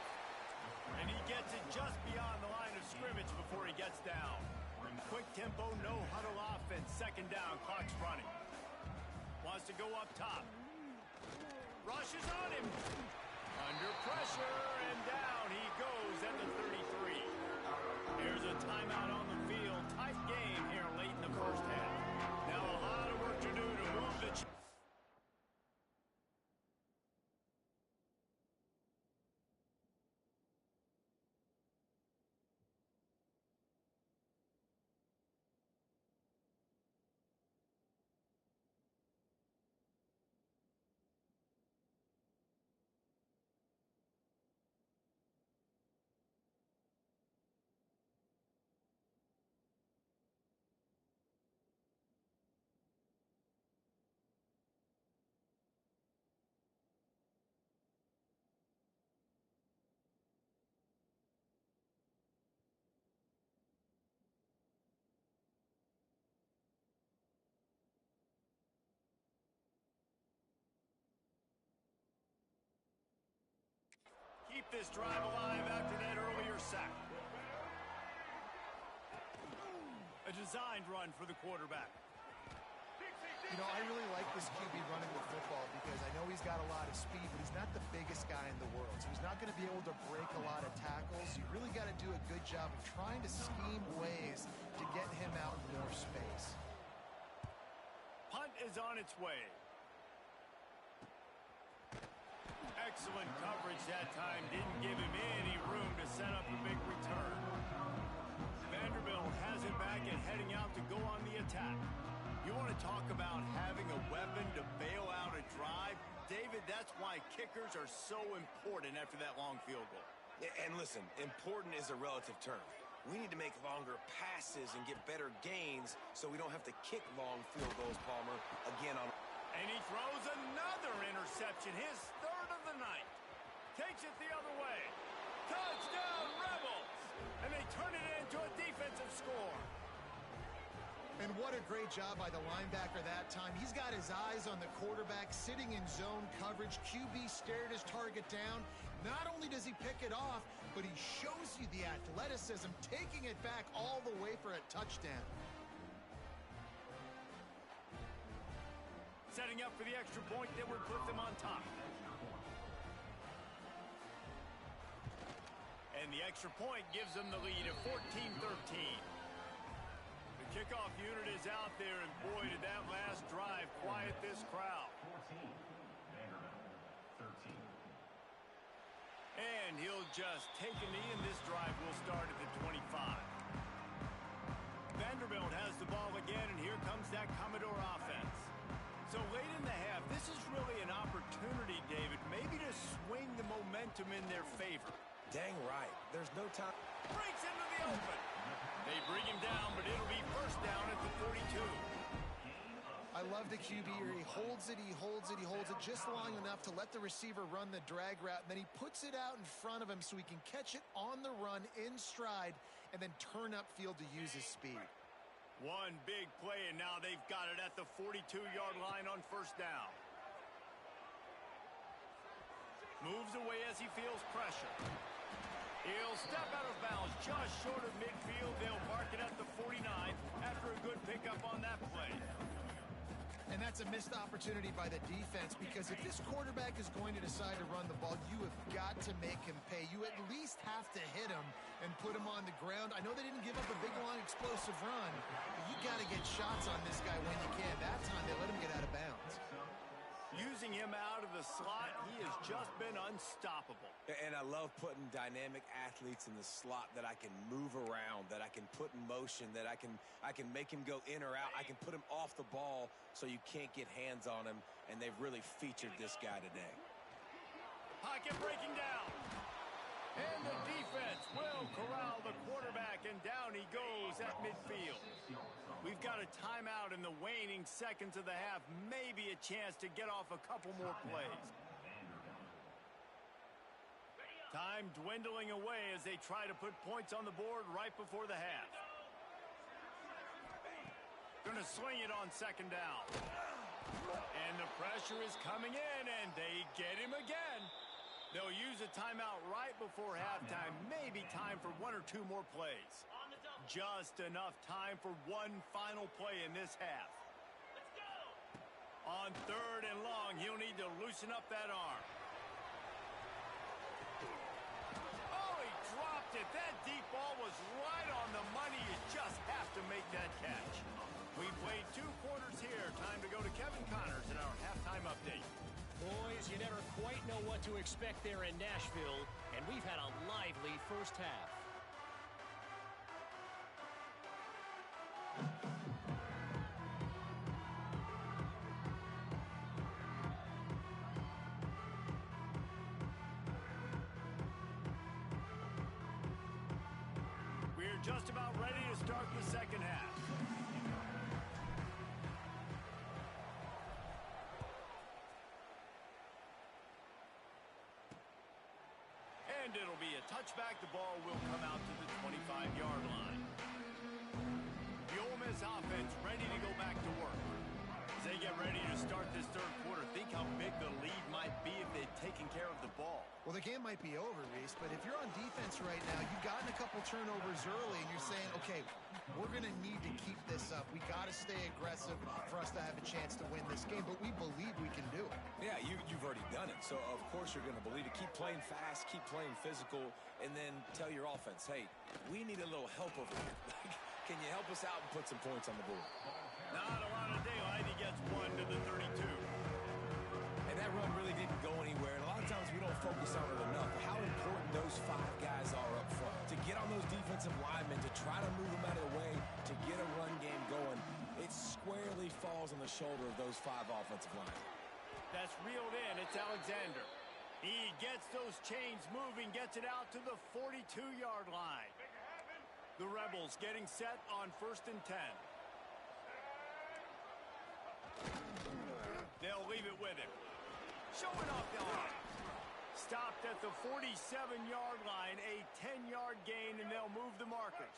And he gets it just beyond the line of scrimmage before he gets down. Quick tempo, no huddle offense. Second down, clock's running. Wants to go up top. Rushes on him. Under pressure, and down he goes at the 33. Here's a timeout on the field. Tight game here late in the first half. Now a lot of work to do to move the keep this drive alive after that earlier sack. A designed run for the quarterback. You know, I really like this QB running the football because I know he's got a lot of speed, but he's not the biggest guy in the world. So he's not going to be able to break a lot of tackles. You really got to do a good job of trying to scheme ways to get him out in more space. Punt is on its way. Excellent coverage that time. Didn't give him any room to set up a big return. Vanderbilt has it back and heading out to go on the attack. You want to talk about having a weapon to bail out a drive? David, that's why kickers are so important after that long field goal. And listen, important is a relative term. We need to make longer passes and get better gains so we don't have to kick long field goals, Palmer, again on... And he throws another interception, his third of the night. Takes it the other way. Touchdown, Rebels! And they turn it into a defensive score. And what a great job by the linebacker that time. He's got his eyes on the quarterback, sitting in zone coverage. QB stared his target down. Not only does he pick it off, but he shows you the athleticism, taking it back all the way for a touchdown. Setting up for the extra point that would put them on top. And the extra point gives them the lead at 14-13. Kickoff unit is out there, and boy, did that last drive quiet this crowd. 14, Vanderbilt, 13. And he'll just take a knee, and this drive will start at the 25. Vanderbilt has the ball again, and here comes that Commodore offense. So late in the half, this is really an opportunity, David, maybe to swing the momentum in their favor. Dang right. There's no time. Breaks into the open. They bring him down, but it'll be first down at the 42. I love the QB here. He holds it, he holds it, he holds it just long enough to let the receiver run the drag route. And then he puts it out in front of him so he can catch it on the run in stride and then turn upfield to use his speed. One big play, and now they've got it at the 42-yard line on first down. Moves away as he feels pressure. He'll step out of bounds just short of midfield. They'll mark it at the 49 after a good pickup on that play. And that's a missed opportunity by the defense, because if this quarterback is going to decide to run the ball, you have got to make him pay. You at least have to hit him and put him on the ground. I know they didn't give up a big, long, explosive run, but you got to get shots on this guy when you can. That time, they let him get out of bounds. Using him out of the slot, he has just been unstoppable. And I love putting dynamic athletes in the slot that I can move around, that I can put in motion, that I can make him go in or out. I can put him off the ball so you can't get hands on him, and they've really featured this guy today. Pocket breaking down. And the defense will corral the quarterback, and down he goes at midfield. We've got a timeout in the waning seconds of the half. Maybe a chance to get off a couple more plays. Time dwindling away as they try to put points on the board right before the half. Going to sling it on second down. And the pressure is coming in, and they get him again. They'll use a timeout right before halftime. Maybe time for one or two more plays. Just enough time for one final play in this half. On third and long, he'll need to loosen up that arm. Oh, he dropped it. That deep ball was right on the money. You just have to make that catch. We played 2 quarters here. Time to go to Kevin Connors in our halftime update. Boys, you never quite know what to expect there in Nashville, and we've had a lively first half. We're just about ready to start the second half. And it'll be a touchback. The ball will come out to the 25-yard line. The Ole Miss offense ready to go back to work. As they get ready to start this third quarter, think how big the lead might be if they'd taken care of the ball. Well, the game might be over, Reese, but if you're on defense right now, you've gotten a couple turnovers early, and you're saying, okay, we're going to need to keep this up. We got to stay aggressive for us to have a chance to win this game, but we believe we can do it. Yeah, you've already done it, so of course you're going to believe it. Keep playing fast, keep playing physical, and then tell your offense, hey, we need a little help over here. Can you help us out and put some points on the board? Not a lot of daylight. He gets one to the 32. And that run really didn't go anywhere. And a lot of times we don't focus on it enough. How important those 5 guys are up front. To get on those defensive linemen, to try to move them out of the way, to get a run game going, it squarely falls on the shoulder of those 5 offensive linemen. That's reeled in. It's Alexander. He gets those chains moving, gets it out to the 42-yard line. The Rebels getting set on 1st and 10. They'll leave it with him. Showing off the arm. Stopped at the 47-yard line, a 10-yard gain, and they'll move the markers.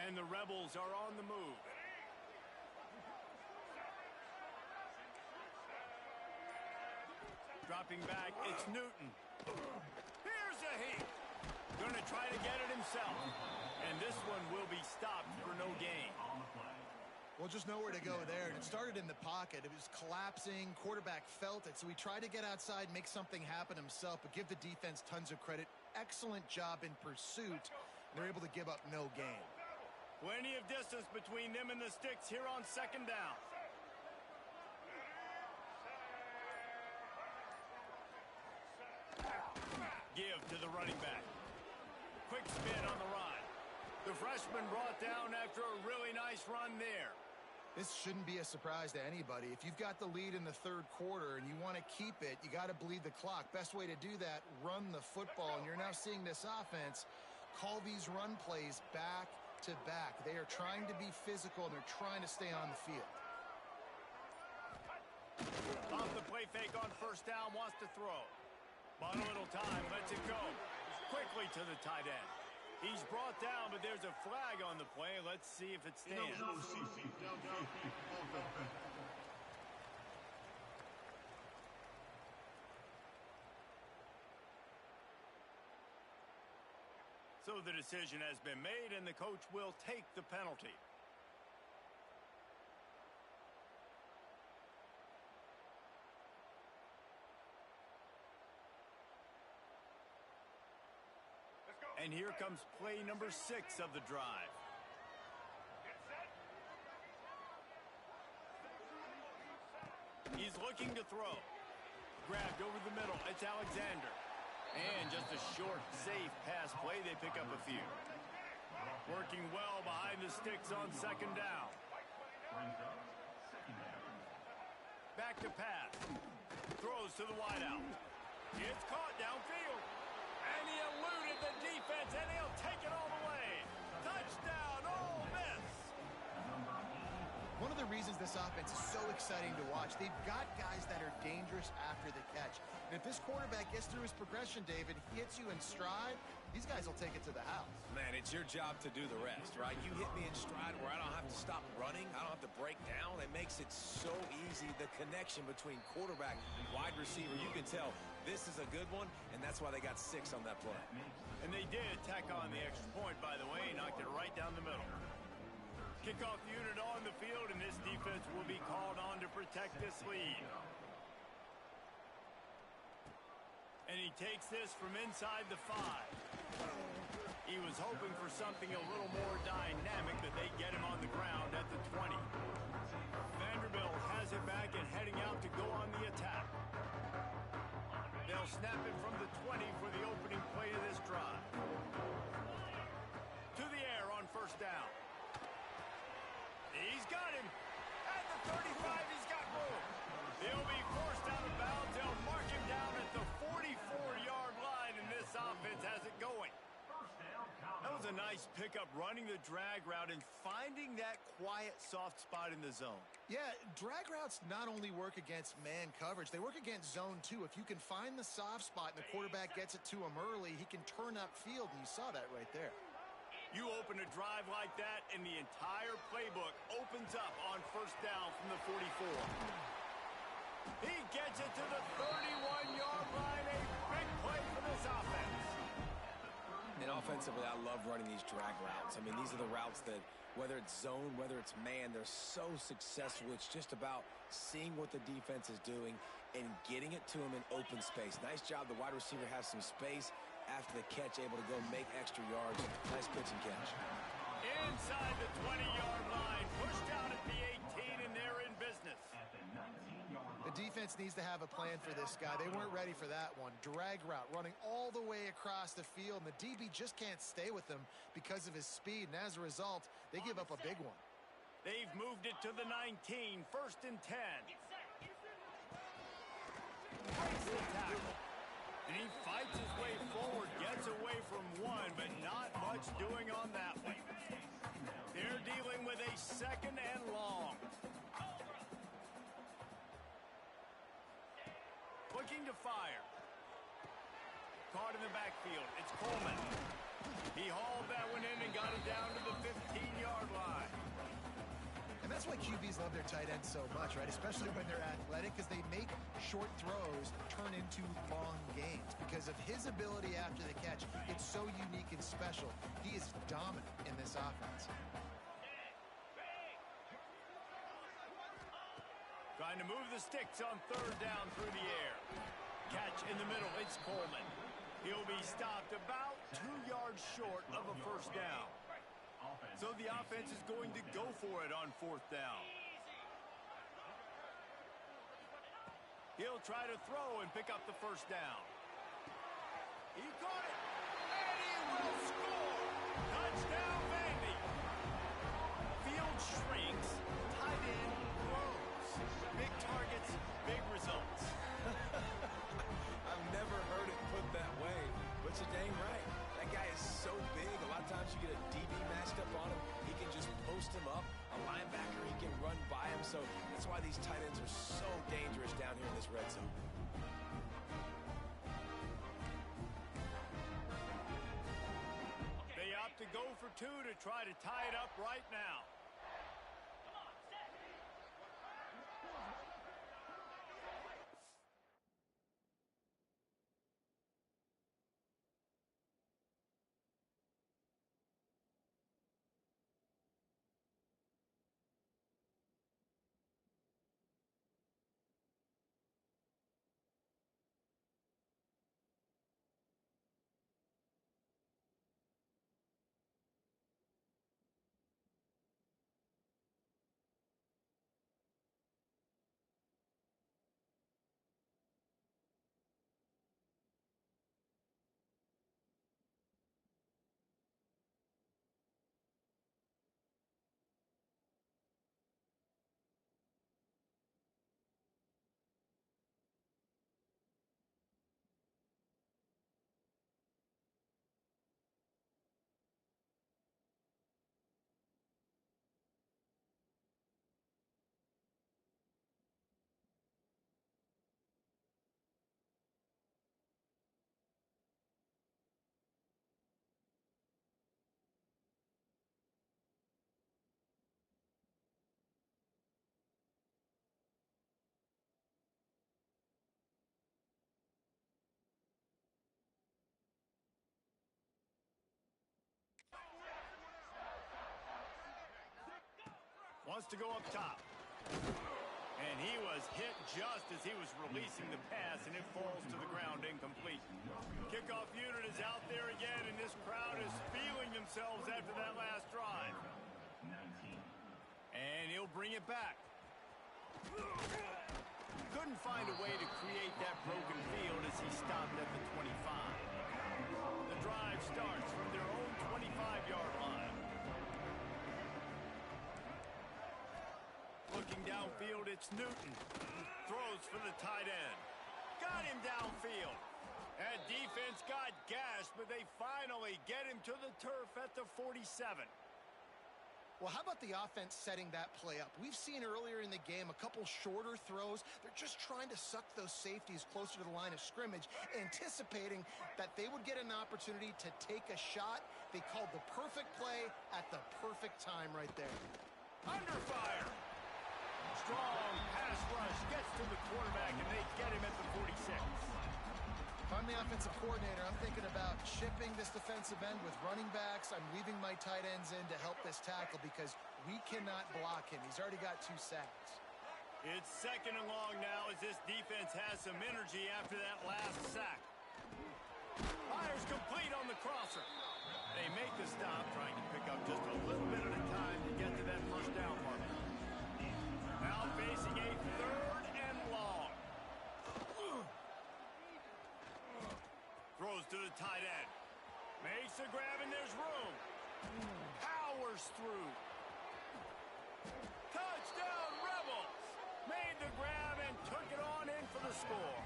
And the Rebels are on the move. Dropping back, it's Newton. Here's a heat. Gonna try to get it himself. And this one will be stopped for no gain. Well, just nowhere to go there. And it started in the pocket. It was collapsing. Quarterback felt it. So he tried to get outside, make something happen himself, but give the defense tons of credit. Excellent job in pursuit. They're able to give up no gain. Plenty of distance between them and the sticks here on 2nd down. Give to the running back. Quick spin on the run. The freshman brought down after a really nice run there. This shouldn't be a surprise to anybody. If you've got the lead in the 3rd quarter and you want to keep it, you got to bleed the clock. Best way to do that, run the football. And you're now seeing this offense call these run plays back to back. They are trying to be physical, and they're trying to stay on the field. Off the play fake on 1st down, wants to throw. Bought a little time, lets it go. Quickly to the tight end. He's brought down, but there's a flag on the play. Let's see if it stands. So the decision has been made, and the coach will take the penalty. And here comes play number 6 of the drive. He's looking to throw. Grabbed over the middle. It's Alexander. And just a short, safe pass play. They pick up a few. Working well behind the sticks on 2nd down. Back to pass. Throws to the wideout. It's caught downfield. And he eluded the defense, and he'll take it all the way. Touchdown, Ole Miss. One of the reasons this offense is so exciting to watch, they've got guys that are dangerous after the catch. And if this quarterback gets through his progression, David, hits you in stride, these guys will take it to the house. Man, it's your job to do the rest, right? You hit me in stride where I don't have to stop running. I don't have to break down. It makes it so easy. The connection between quarterback and wide receiver, you can tell this is a good one, and that's why they got 6 on that play. And they did tack on the extra point, by the way. Knocked it right down the middle. Kickoff unit on the field, and this defense will be called on to protect this lead. And he takes this from inside the 5. He was hoping for something a little more dynamic, but they get him on the ground at the 20. Vanderbilt has it back and heading out to go on the attack. They'll snap it from the 20 for the opening play of this drive. To the air on 1st down. He's got him. At the 35, he's got room. He'll be forced out of bounds. They'll mark him down at the 44-yard line, and this offense has it going. That was a nice pickup, running the drag route and finding that quiet, soft spot in the zone. Yeah, drag routes not only work against man coverage, they work against zone too. If you can find the soft spot and the quarterback gets it to him early, he can turn upfield, and you saw that right there. You open a drive like that, and the entire playbook opens up on 1st down from the 44. He gets it to the 31-yard line. A big play for this offense. And offensively, I love running these drag routes. I mean, these are the routes that, whether it's zone, whether it's man, they're so successful. It's just about seeing what the defense is doing and getting it to them in open space. Nice job. The wide receiver has some space after the catch, able to go make extra yards. Nice pitch and catch. Inside the 20-yard line, pushed out at the 18, and they're in business. The defense needs to have a plan for this guy. They weren't ready for that one. Drag route, running all the way across the field, and the DB just can't stay with him because of his speed, and as a result, they give up a big one. They've moved it to the 19, 1st and 10. Breaks the tackle. And he fights his way forward, gets away from one, but not much doing on that one. They're dealing with a second and long. Looking to fire. Caught in the backfield. It's Coleman. He hauled that one in and got it down to the 15-yard line. And that's why QBs love their tight ends so much, right? Especially when they're athletic, because they make short throws turn into long gains. Because of his ability after the catch, it's so unique and special. He is dominant in this offense. Trying to move the sticks on third down through the air. Catch in the middle. It's Coleman. He'll be stopped about 2 yards short of a first down. So the offense is going to go for it on fourth down. He'll try to throw and pick up the first down. He caught it, and he will score! Touchdown, Vandy! Field shrinks, tight end grows. Big targets, big results. I've never heard it put that way, but you're dang right. That guy is so big. A lot of times you get a DB matched up on him. He can just post him up. A linebacker, he can run by him. So that's why these tight ends are so dangerous down here in this red zone. They opt to go for two to try to tie it up right now. Wants to go up top. And he was hit just as he was releasing the pass, and it falls to the ground incomplete. Kickoff unit is out there again, and this crowd is feeling themselves after that last drive. And he'll bring it back. Couldn't find a way to create that broken field as he stopped at the 25. The drive starts from their own 25-yard line. Looking downfield, it's Newton. Throws for the tight end. Got him downfield. That defense got gashed, but they finally get him to the turf at the 47. Well, how about the offense setting that play up? We've seen earlier in the game a couple shorter throws. They're just trying to suck those safeties closer to the line of scrimmage, anticipating that they would get an opportunity to take a shot. They called the perfect play at the perfect time right there. Under fire. Strong pass rush gets to the quarterback, and they get him at the 46. If I'm the offensive coordinator, I'm thinking about chipping this defensive end with running backs. I'm leaving my tight ends in to help this tackle because we cannot block him. He's already got 2 sacks. It's second and long now as this defense has some energy after that last sack. Fires complete on the crosser. They make the stop, trying to pick up just a little bit at a time to get to that first down mark. Now facing a third and long. Throws to the tight end. Makes the grab and there's room. Powers through. Touchdown Rebels! Made the grab and took it on in for the score.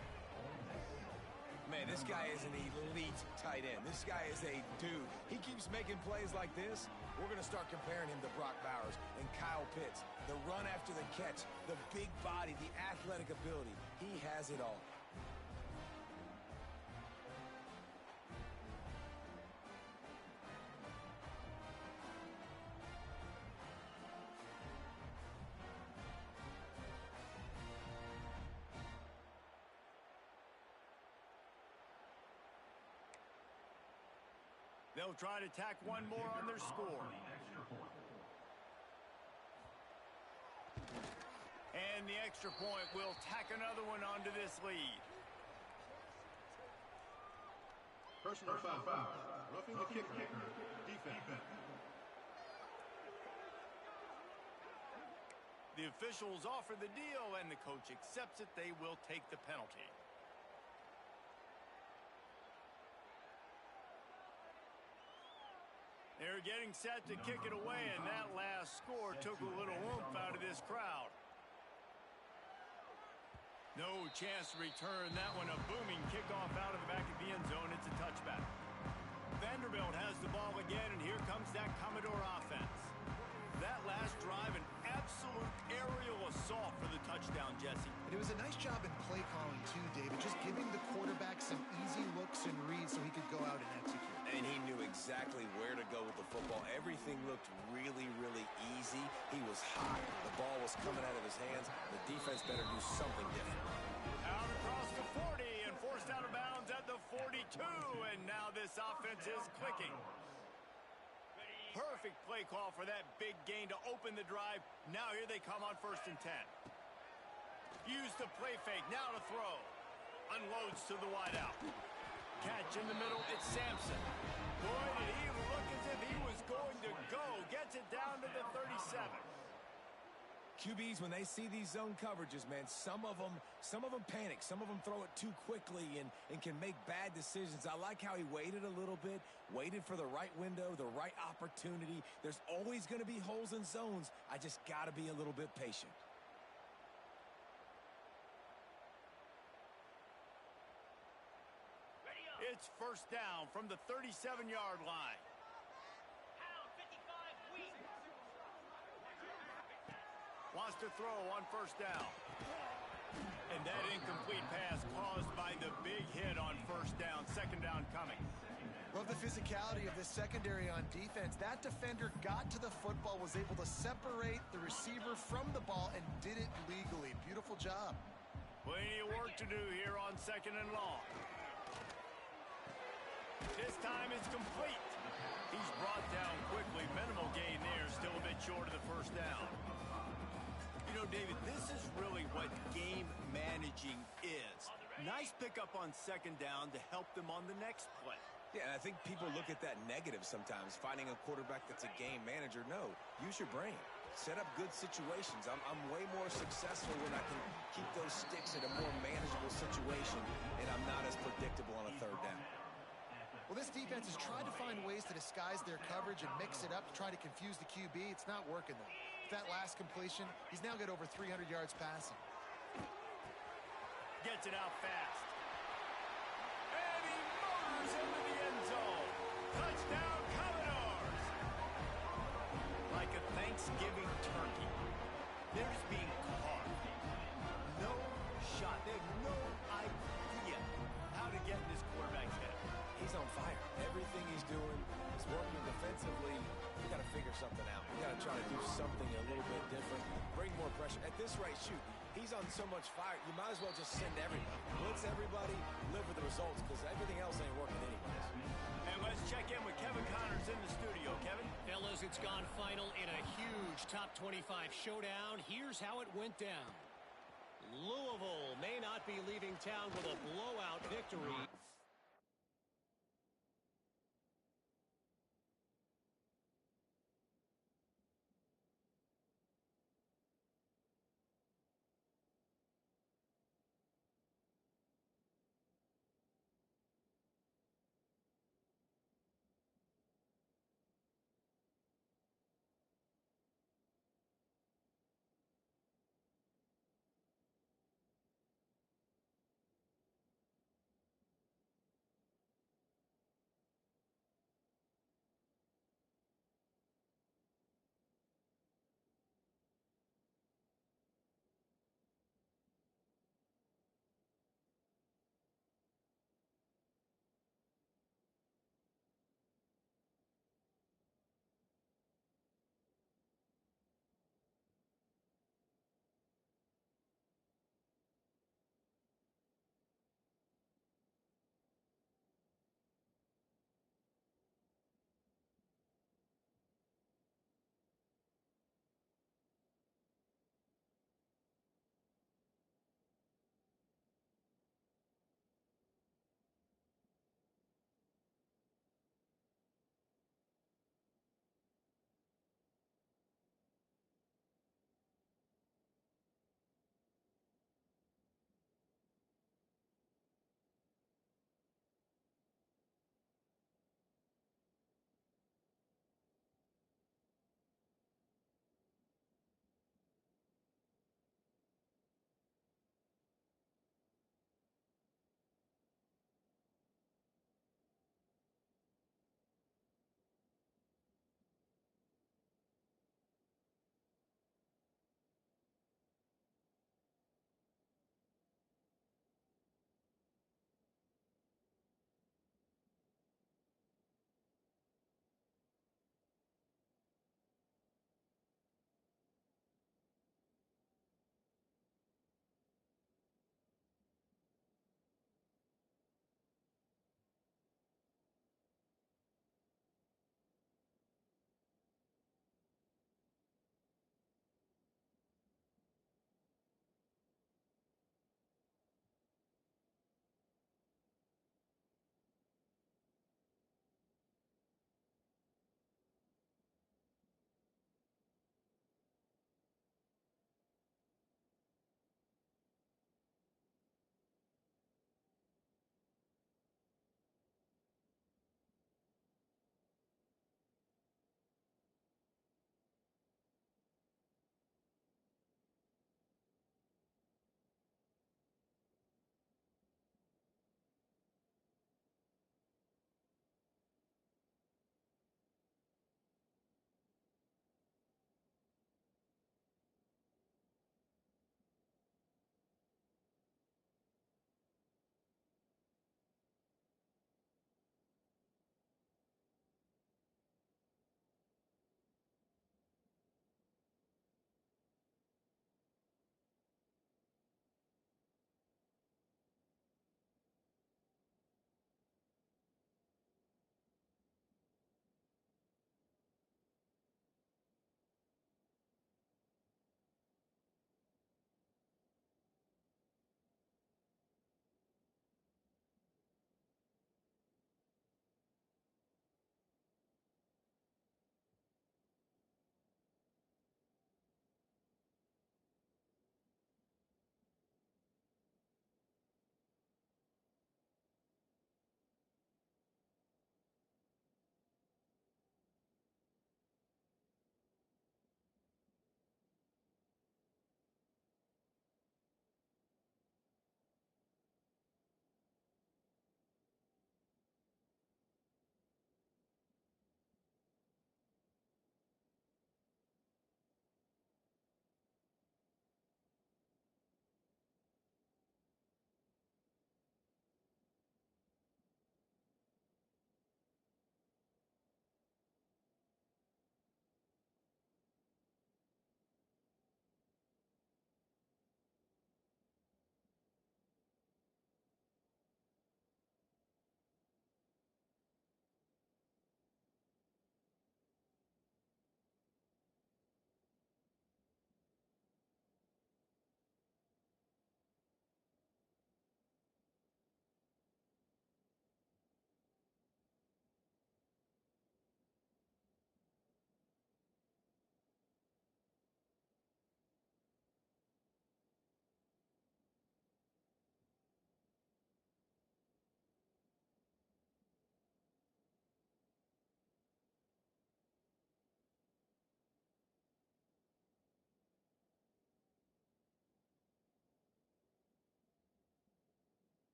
Man, Man, this guy is an elite tight end. This guy is a dude. He keeps making plays like this. We're going to start comparing him to Brock Bowers and Kyle Pitts. The run after the catch, the big body, the athletic ability. He has it all. They'll try to tack one more on their score. And the extra point will tack another one onto this lead. Personal foul. Roughing the kicker. Defense. The officials offer the deal, and the coach accepts it. They will take the penalty. They're getting set to kick it away, and that last score took a little oomph out of this crowd. No chance to return that one. A booming kickoff out of the back of the end zone. It's a touchback. Vanderbilt has the ball again, and here comes that Commodore offense. That last drive, an absolute aerial assault for the touchdown, Jesse. And it was a nice job in play calling, too, David. Just giving the quarterback some easy looks and reads so he could go out and execute. And he knew exactly where to go with the football. Everything looked really, really easy. He was hot. The ball was coming out of his hands. The defense better do something different. Out across the 40 and forced out of bounds at the 42. And now this offense is clicking. Perfect play call for that big gain to open the drive. Now here they come on 1st and 10. Use the play fake. Now to throw. Unloads to the wideout. Catch in the middle. It's Sampson. Boy, did he look as if he was going to go. Gets it down to the 37. QBs, when they see these zone coverages, man, some of them panic. Some of them throw it too quickly and can make bad decisions. I like how he waited a little bit, waited for the right window, the right opportunity. There's always going to be holes in zones. I just got to be a little bit patient. It's 1st down from the 37-yard line. Wants to throw on 1st down. And that incomplete pass caused by the big hit on 1st down. 2nd down coming. Love the physicality of this secondary on defense. That defender got to the football, was able to separate the receiver from the ball, and did it legally. Beautiful job. Plenty of work to do here on 2nd and long. This time it's complete. He's brought down quickly. Minimal gain there. Still a bit short of the 1st down. You know, David, this is really what game managing is. Nice pickup on 2nd down to help them on the next play. Yeah, and I think people look at that negative sometimes, finding a quarterback that's a game manager. No, use your brain. Set up good situations. I'm way more successful when I can keep those sticks at a more manageable situation, and I'm not as predictable on a 3rd down. Well, this defense has tried to find ways to disguise their coverage and mix it up to try to confuse the QB. It's not working, though. With that last completion, he's now got over 300 yards passing. Gets it out fast. And he motors into the end zone. Touchdown, Commodores! Like a Thanksgiving turkey. They're just being carved. No shot. They have no idea how to get in this quarterback's head. He's on fire. Everything he's doing is working defensively. We got to figure something out. We got to try to do something a little bit different. Bring more pressure. At this rate, shoot, he's on so much fire, you might as well just send everybody. Blitz everybody, live with the results, because everything else ain't working anyways. And let's check in with Kevin Connors in the studio. Kevin? Fellas, it's gone final in a huge top 25 showdown. Here's how it went down. Louisville may not be leaving town with a blowout victory.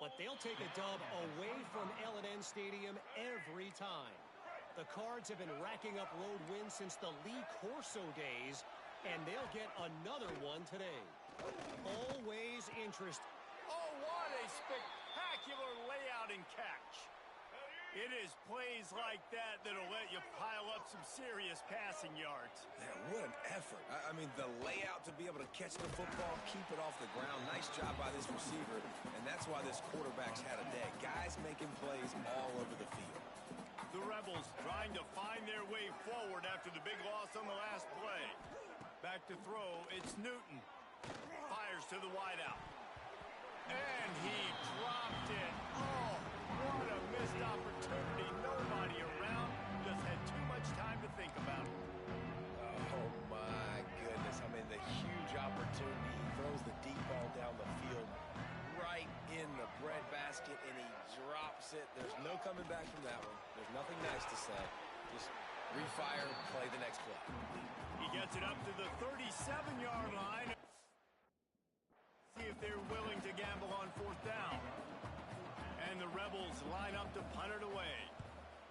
but they'll take a dub away from L&N Stadium every time. The Cards have been racking up road wins since the Lee Corso days, and they'll get another one today. Always interesting. Oh, what a spectacular layout and catch. It is plays like that that'll let you pile up some serious passing yards. Man, what an effort. I mean, the layout to be able to catch the football, keep it off the ground. Nice job by this receiver, and that's why this quarterback's had a day. Guys making plays all over the field. The Rebels trying to find their way forward after the big loss on the last play. Back to throw, it's Newton. Fires to the wideout. And he dropped it. Oh, what a missed opportunity. Nobody around. Just had too much time to think about it. Oh, my goodness. I mean, the huge opportunity. He throws the deep ball down the field right in the breadbasket, and he drops it. There's no coming back from that one. There's nothing nice to say. Just refire, play the next play. He gets it up to the 37-yard line. See if they're willing to gamble on fourth down. And the Rebels line up to punt it away.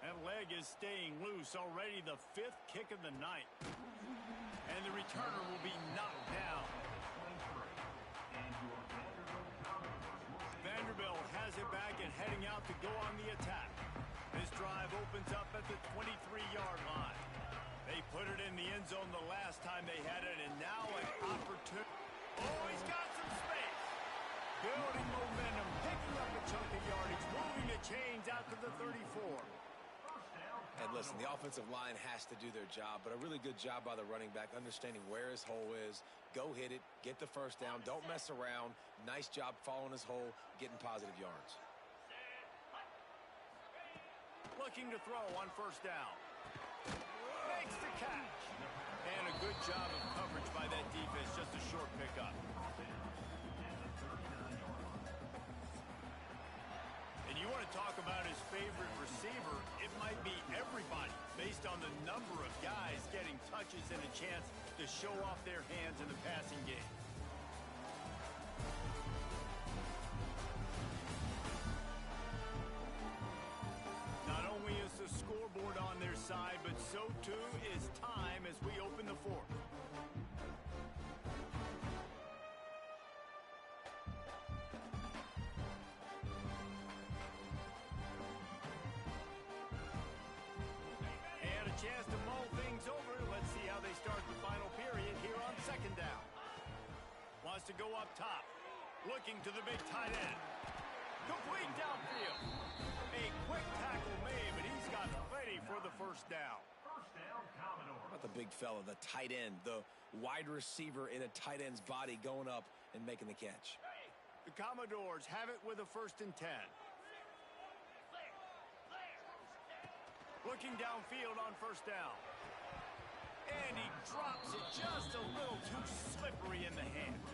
That leg is staying loose. Already the 5th kick of the night. And the returner will be knocked down. Vanderbilt has it back and heading out to go on the attack. This drive opens up at the 23-yard line. They put it in the end zone the last time they had it, and now an opportunity. Oh, he's got some space. Building momentum, picking up a chunk of yardage, moving the chains out to the 34. And listen, the offensive line has to do their job, but a really good job by the running back, understanding where his hole is. Go hit it, get the first down, don't mess around. Nice job following his hole, getting positive yards. Looking to throw on first down. Makes the catch. And a good job of coverage by that defense, just a short pickup. And you want to talk about his favorite receiver, it might be everybody, based on the number of guys getting touches and a chance to show off their hands in the passing game. Not only is the scoreboard on their side, but so too is time as we open the fourth. And a chance to mull things over. Let's see how they start the final period here on second down. Wants to go up top. Looking to the big tight end. Complete downfield. A quick tackle made, but he's got plenty for the first down. First down, Commodore. How about the big fella, the tight end, the wide receiver in a tight end's body going up and making the catch. The Commodores have it with a 1st and 10. Looking downfield on first down. And he drops it just a little too slippery in the hands.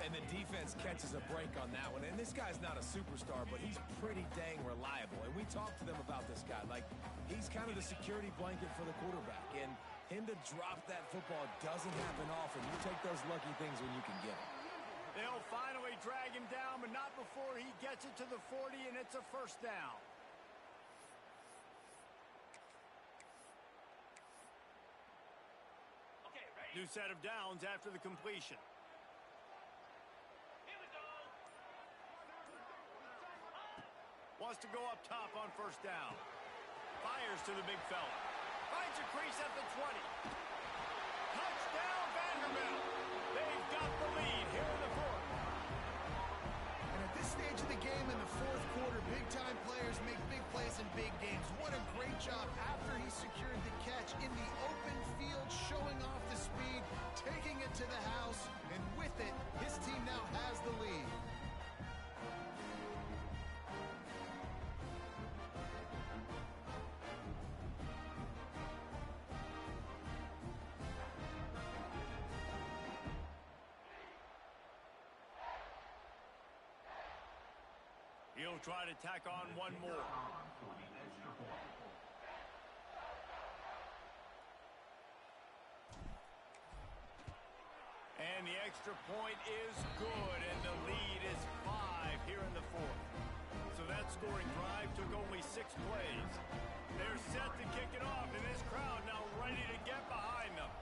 And the defense catches a break on that one. And this guy's not a superstar, but he's pretty dang reliable. And we talked to them about this guy. Like, he's kind of the security blanket for the quarterback. And him to drop that football doesn't happen often. You take those lucky things when you can get them. They'll finally drag him down, but not before he gets it to the 40, and it's a first down. New set of downs after the completion. Wants to go up top on first down. Fires to the big fella. Finds a crease at the 20. Touchdown, Vanderbilt. They've got the lead here in the fourth. And at this stage of the game in the fourth quarter, big-time players make big plays in big games. What a great job after he secured the catch in the open field, showing off the speed, taking it to the house, and with it, his team now has the lead. He'll try to tack on one more. For the extra point. And the extra point is good, and the lead is 5 here in the fourth. That scoring drive took only 6 plays. They're set to kick it off, and this crowd now ready to get behind them.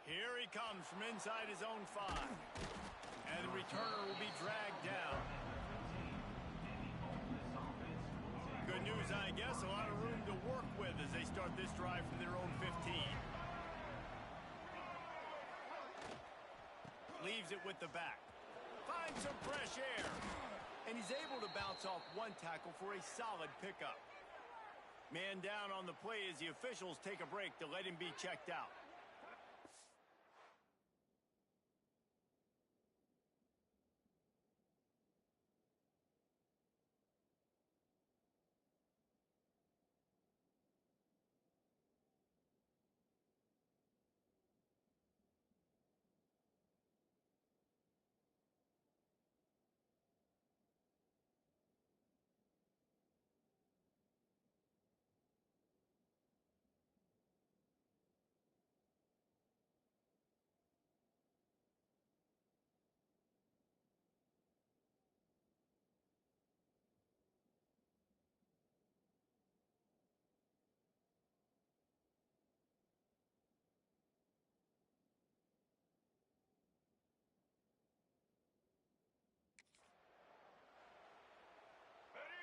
Here he comes from inside his own 5. And the returner will be dragged down. Good news, I guess. A lot of room to work with as they start this drive from their own 15. Leaves it with the back. Finds some fresh air. And he's able to bounce off one tackle for a solid pickup. Man down on the play as the officials take a break to let him be checked out.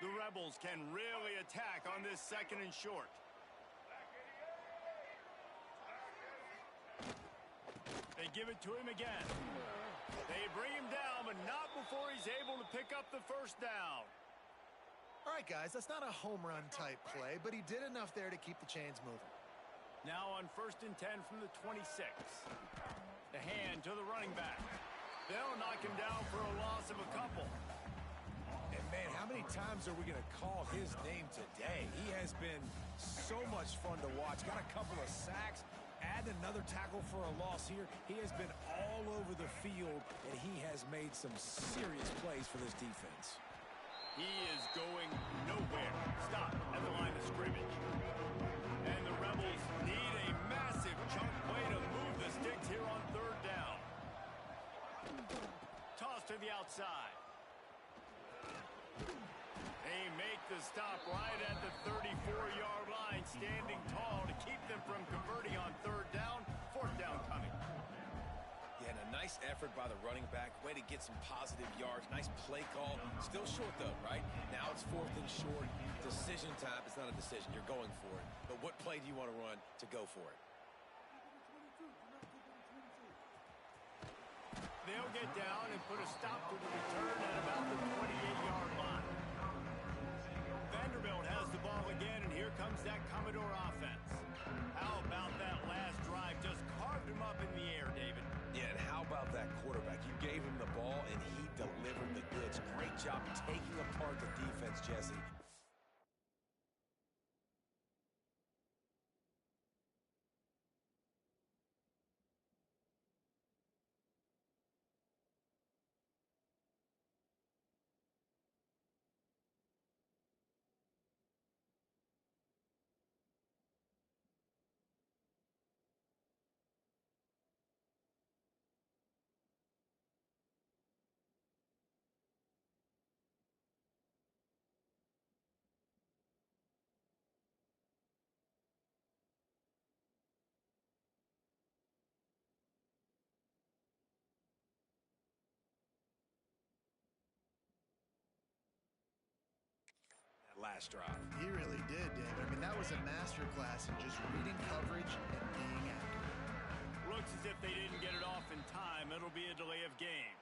The Rebels can really attack on this 2nd and short. They give it to him again. They bring him down, but not before he's able to pick up the 1st down. All right, guys, that's not a home run type play, but he did enough there to keep the chains moving. Now on 1st and 10 from the 26. The hand to the running back. They'll knock him down for a loss of a couple. And man, how many times are we going to call his name today? He has been so much fun to watch. Got a couple of sacks. Add another tackle for a loss here. He has been all over the field, and he has made some serious plays for this defense. He is going nowhere. Stop at the line of scrimmage. And the Rebels need a massive chunk play to move the sticks here on 3rd down. Toss to the outside. They make the stop right at the 34-yard line, standing tall to keep them from converting on 3rd down. 4th down coming. Yeah, and a nice effort by the running back. Way to get some positive yards. Nice play call. Still short, though, right? Now it's 4th and short. Decision time. It's not a decision. You're going for it. But what play do you want to run to go for it? They'll get down and put a stop to the return at about the 28-yard line. Vanderbilt has the ball again, and here comes that Commodore offense. How about that last drive? Just carved him up in the air, David. Yeah, and how about that quarterback? You gave him the ball, and he delivered the goods. Great job taking apart the defense, Jesse. Last drive. He really did, David. I mean, that was a masterclass in just reading coverage and being accurate. Looks as if they didn't get it off in time. It'll be a delay of game.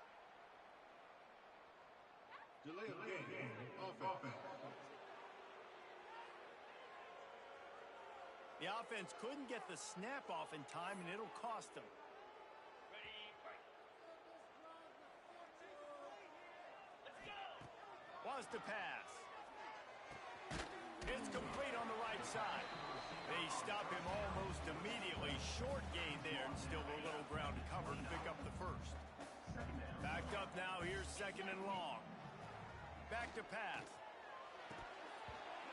Delay of game. Offense. The offense couldn't get the snap off in time, and it'll cost them. Wants to pass. It's complete on the right side. They stop him almost immediately. Short gain there, and still a little ground to cover to pick up the 1st. Backed up now. Here's 2nd and long. Back to pass.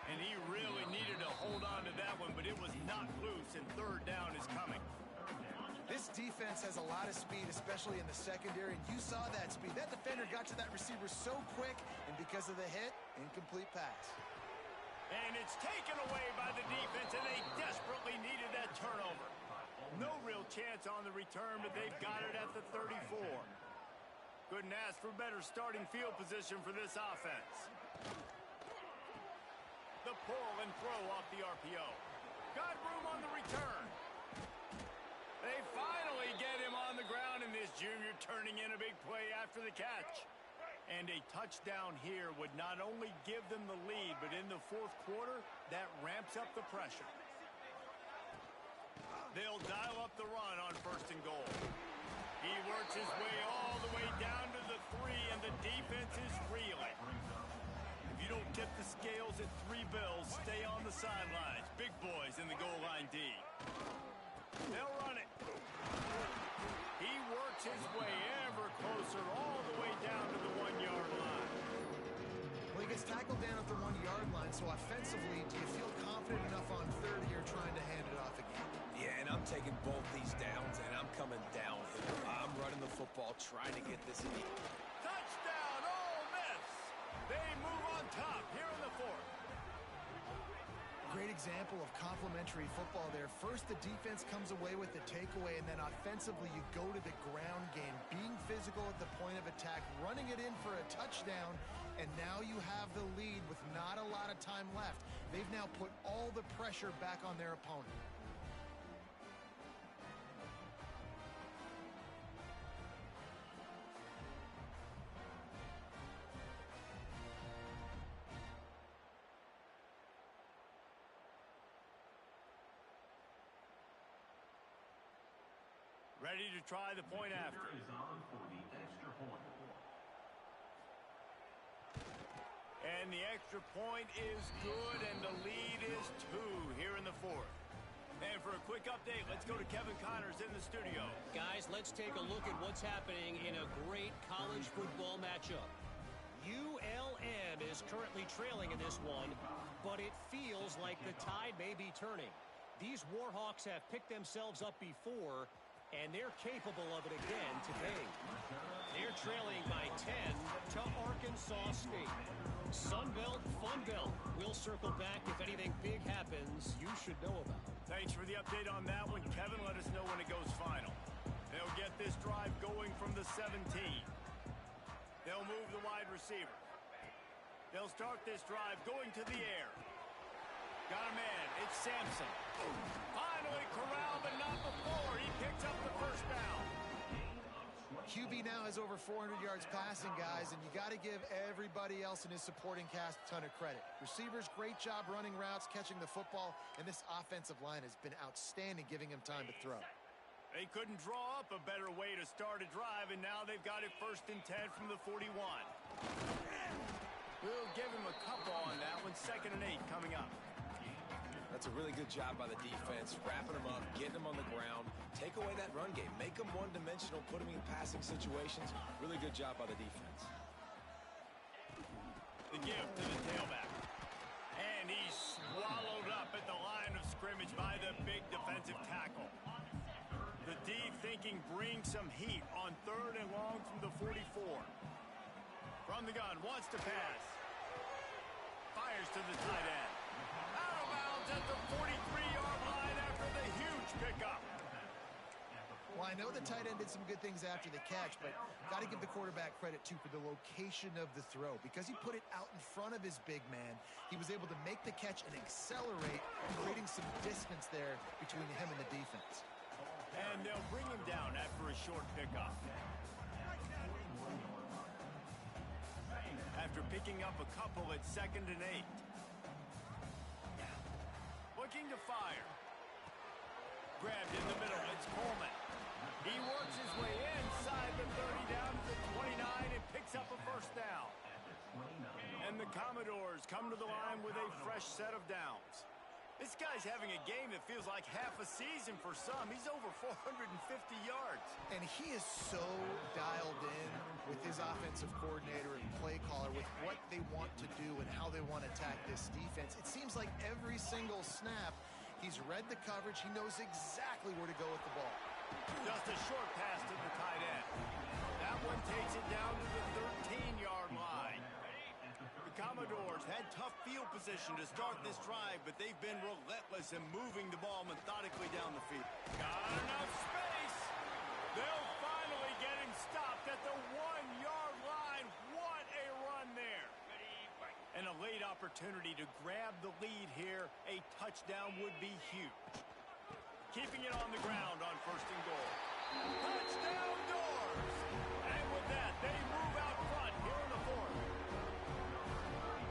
And he really needed to hold on to that one, but it was not loose, and 3rd down is coming. This defense has a lot of speed, especially in the secondary, and you saw that speed. That defender got to that receiver so quick, and because of the hit, incomplete pass. And it's taken away by the defense, and they desperately needed that turnover. No real chance on the return, but they've got it at the 34. Couldn't ask for better starting field position for this offense. The pull and throw off the RPO. Got room on the return. They finally get him on the ground, and this junior turning in a big play after the catch. And a touchdown here would not only give them the lead, but in the fourth quarter, that ramps up the pressure. They'll dial up the run on 1st and goal. He works his way all the way down to the 3, and the defense is reeling. If you don't tip the scales at 3 bills, stay on the sidelines. Big boys in the goal line D. They'll run it. He works his way ever closer all the way down to the 1-yard line. Well, he gets tackled down at the 1-yard line, so offensively, do you feel confident enough on 3rd you're trying to hand it off again? Yeah, and I'm taking both these downs, and I'm coming downhill. I'm running the football, trying to get this lead. Touchdown, Ole Miss! They move on top here in the 4th. Great example of complementary football there. First, the defense comes away with the takeaway, and then offensively, you go to the ground game, being physical at the point of attack, running it in for a touchdown, and now you have the lead with not a lot of time left. They've now put all the pressure back on their opponent. Ready to try the point after. Is on for the extra point. And the extra point is good, and the lead is 2 here in the 4th. And for a quick update, let's go to Kevin Connors in the studio. Guys, let's take a look at what's happening in a great college football matchup. ULM is currently trailing in this one, but it feels like the tide may be turning. These Warhawks have picked themselves up before, and they're capable of it again today. They're trailing by 10 to Arkansas State. Sunbelt, Funbelt. We'll circle back if anything big happens you should know about. Thanks for the update on that one, Kevin. Let us know when it goes final. They'll get this drive going from the 17. They'll move the wide receiver. They'll start this drive going to the air. Got a man. It's Sampson. Finally corralled, but not before. He picks up the first down. QB now has over 400 yards passing, guys, and you got to give everybody else in his supporting cast a ton of credit. Receivers, great job running routes, catching the football, and this offensive line has been outstanding, giving him time to throw. They couldn't draw up a better way to start a drive, and now they've got it 1st and 10 from the 41. We'll give him a couple on that one. 2nd and 8 coming up. That's a really good job by the defense, wrapping them up, getting them on the ground, take away that run game, make them one-dimensional, put them in passing situations. Really good job by the defense. The give to the tailback. And he's swallowed up at the line of scrimmage by the big defensive tackle. The D thinking bring some heat on 3rd and long from the 44. From the gun, wants to pass. Fires to the tight end. Out of bounds at the 43-yard line after the huge pickup. Well, I know the tight end did some good things after the catch, but got to give the quarterback credit, too, for the location of the throw. Because he put it out in front of his big man, he was able to make the catch and accelerate, creating some distance there between him and the defense. And they'll bring him down after a short pickup. After picking up a couple at 2nd and 8. Looking to fire. Grabbed in the middle. It's Coleman. He works his way inside the 30 down to the 29 and picks up a first down. And the Commodores come to the line with a fresh set of downs. This guy's having a game that feels like half a season for some. He's over 450 yards. And he is so dialed in with his offensive coordinator and play caller with what they want to do and how they want to attack this defense. It seems like every single snap, he's read the coverage. He knows exactly where to go with the ball. Just a short pass to the tight end. That one takes it down to the 13-yard line. The Commodores had tough field position to start this drive, but they've been relentless in moving the ball methodically down the field. Got enough space. They'll finally get him stopped at the 1-yard line. What a run there. And a late opportunity to grab the lead here. A touchdown would be huge. Keeping it on the ground on 1st and goal. Touchdown Doors! And with that, they move out front here in the 4th.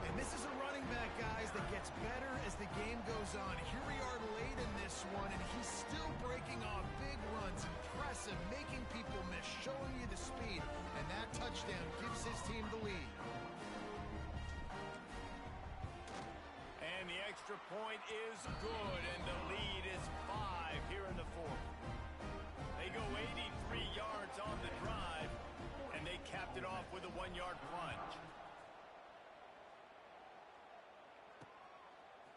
And this is a running back, guys, that gets better as the game goes on. Here we are late in this one, and he's still breaking off big runs. Impressive, making people miss, showing you the speed. And that touchdown gives his team the lead. And the extra point is good, and the lead is 5 here in the 4th. They go 83 yards on the drive, and they capped it off with a 1-yard plunge.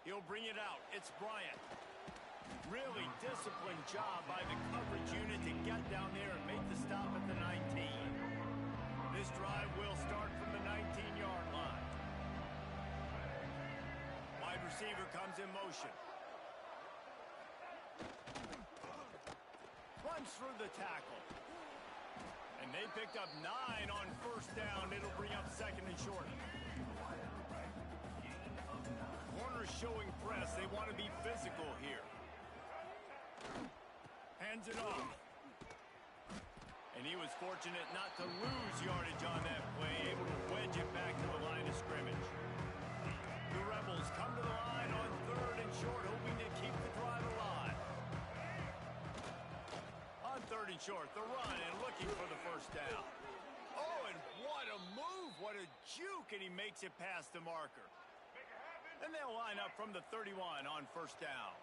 He'll bring it out. It's Bryant. Really disciplined job by the coverage unit to get down there and make the stop at the 19. This drive will start from the 19-yard line. Wide receiver comes in motion. Runs through the tackle. And they picked up 9 on 1st down. It'll bring up 2nd and short. Corners showing press. They want to be physical here. Hands it off. And he was fortunate not to lose yardage on that play. Able to wedge it back to the line of scrimmage. The Rebels come to the line on 3rd and short, hoping to keep the drive alive. On 3rd and short, the run and looking for the 1st down. Oh, and what a move. What a juke, and he makes it past the marker. And they'll line up from the 31 on 1st down.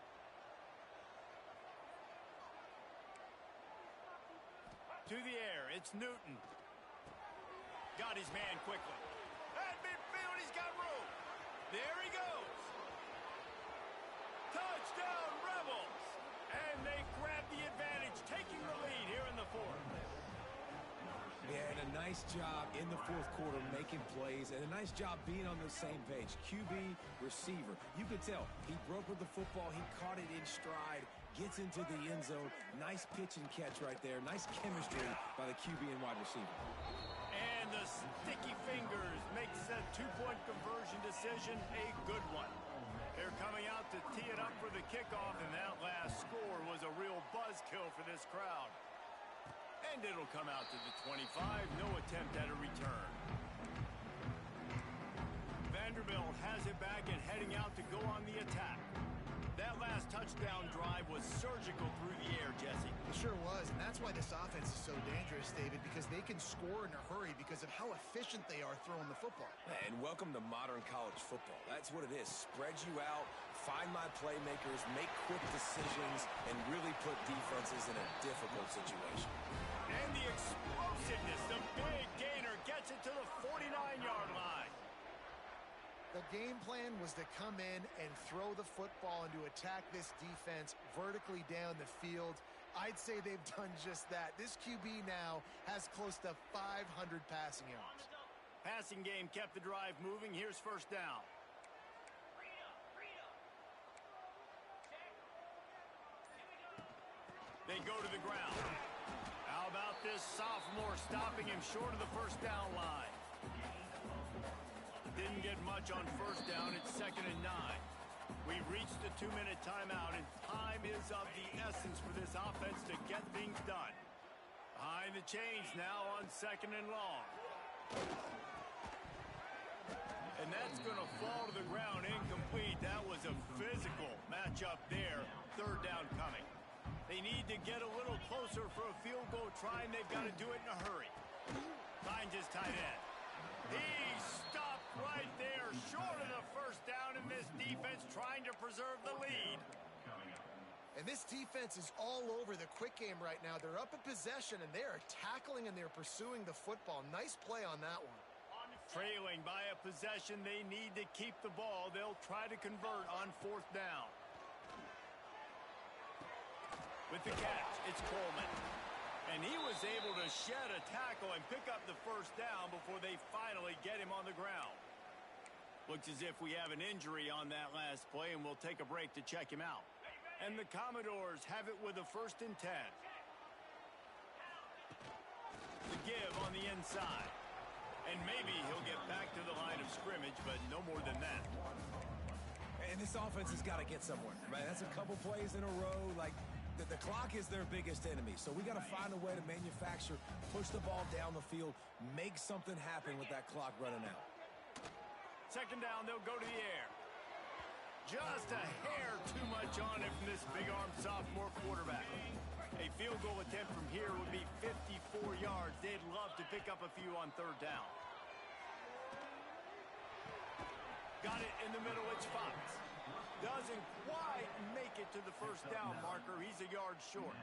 To the air, it's Newton. Got his man quickly. At midfield, he's got room. There he goes. Touchdown, Rebels. And they grab the advantage, taking the lead here in the 4th. Yeah, and a nice job in the 4th quarter making plays, and a nice job being on the same page. QB, receiver. You could tell he broke with the football. He caught it in stride, gets into the end zone. Nice pitch and catch right there. Nice chemistry by the QB and wide receiver. And the sticky fingers makes that 2-point conversion decision a good one. They're coming out to tee it up for the kickoff, and that last score was a real buzzkill for this crowd. And it'll come out to the 25. No attempt at a return. Vanderbilt has it back and heading out to go on the attack. That last touchdown drive was surgical through the air, Jesse. It sure was, and that's why this offense is so dangerous, David, because they can score in a hurry because of how efficient they are throwing the football. And welcome to modern college football. That's what it is. Spread you out, find my playmakers, make quick decisions, and really put defenses in a difficult situation. And the explosiveness, the big gainer gets it to the 49-yard line. The game plan was to come in and throw the football and to attack this defense vertically down the field. I'd say they've done just that. This QB now has close to 500 passing yards. Passing game kept the drive moving. Here's 1st down. They go to the ground. How about this sophomore stopping him short of the 1st down line? Didn't get much on 1st down. It's 2nd and 9. We've reached the 2-minute timeout, and time is of the essence for this offense to get things done. Behind the chains now on 2nd and long. And that's going to fall to the ground incomplete. That was a physical matchup there. 3rd down coming. They need to get a little closer for a field goal try, and they've got to do it in a hurry. Finds his tight end. He stopped right there, short of the 1st down, and this defense trying to preserve the lead. And this defense is all over the quick game right now. They're up in possession, and they are tackling and they're pursuing the football. Nice play on that one. Trailing by a possession, they need to keep the ball. They'll try to convert on 4th down. With the catch, it's Coleman. And he was able to shed a tackle and pick up the first down before they finally get him on the ground. Looks as if we have an injury on that last play, and we'll take a break to check him out. And the Commodores have it with a 1st and 10. The give on the inside. And maybe he'll get back to the line of scrimmage, but no more than that. And this offense has got to get somewhere, right? That's a couple plays in a row. Like, the clock is their biggest enemy, so we got to find a way to manufacture, push the ball down the field, make something happen with that clock running out. 2nd down, they'll go to the air. Just a hair too much on it from this big-armed sophomore quarterback. A field goal attempt from here would be 54 yards. They'd love to pick up a few on 3rd down. Got it in the middle, it's Fox. Doesn't quite make it to the 1st down marker. He's a yard short.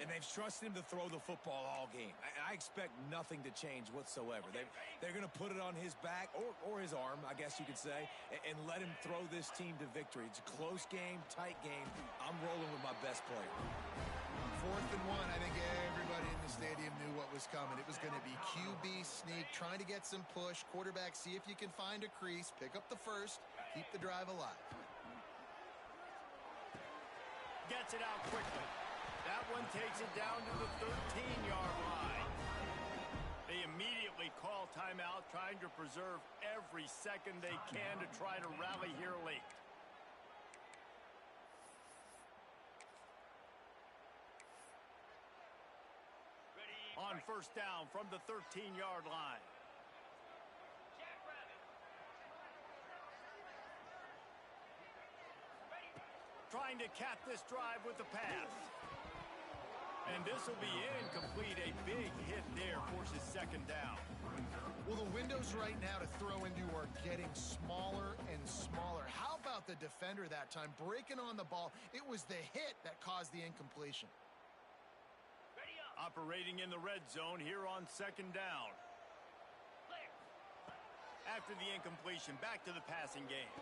And they've trusted him to throw the football all game. I expect nothing to change whatsoever. They're going to put it on his back, or his arm, I guess you could say, and let him throw this team to victory. It's a close game, tight game. I'm rolling with my best player. 4th and 1, I think everybody in the stadium knew what was coming. It was going to be QB sneak, trying to get some push. Quarterback, see if you can find a crease, pick up the first, keep the drive alive. Gets it out quickly. That one takes it down to the 13-yard line. They immediately call timeout, trying to preserve every second they can to try to rally here late. On 1st down from the 13-yard line. Trying to cap this drive with the pass. And this will be incomplete. A big hit there forces 2nd down. Well, the windows right now to throw into are getting smaller and smaller. How about the defender that time breaking on the ball? It was the hit that caused the incompletion. Operating in the red zone here on 2nd down. After the incompletion, back to the passing game.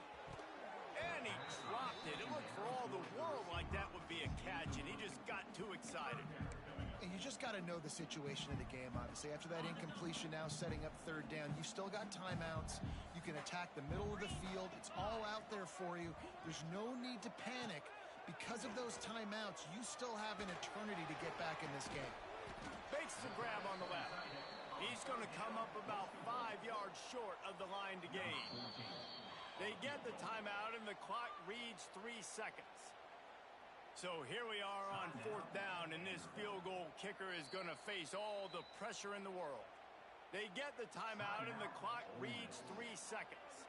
And he dropped it. It looked for all the world like that would be a catch, and he just got too excited. And you just got to know the situation of the game, obviously. After that incompletion, now setting up 3rd down, you've still got timeouts. You can attack the middle of the field. It's all out there for you. There's no need to panic. Because of those timeouts, you still have an eternity to get back in this game. Fakes the grab on the left. He's going to come up about 5 yards short of the line to gain. They get the timeout, and the clock reads 3 seconds. So here we are on 4th down, and this field goal kicker is going to face all the pressure in the world. They get the timeout, and the clock reads 3 seconds.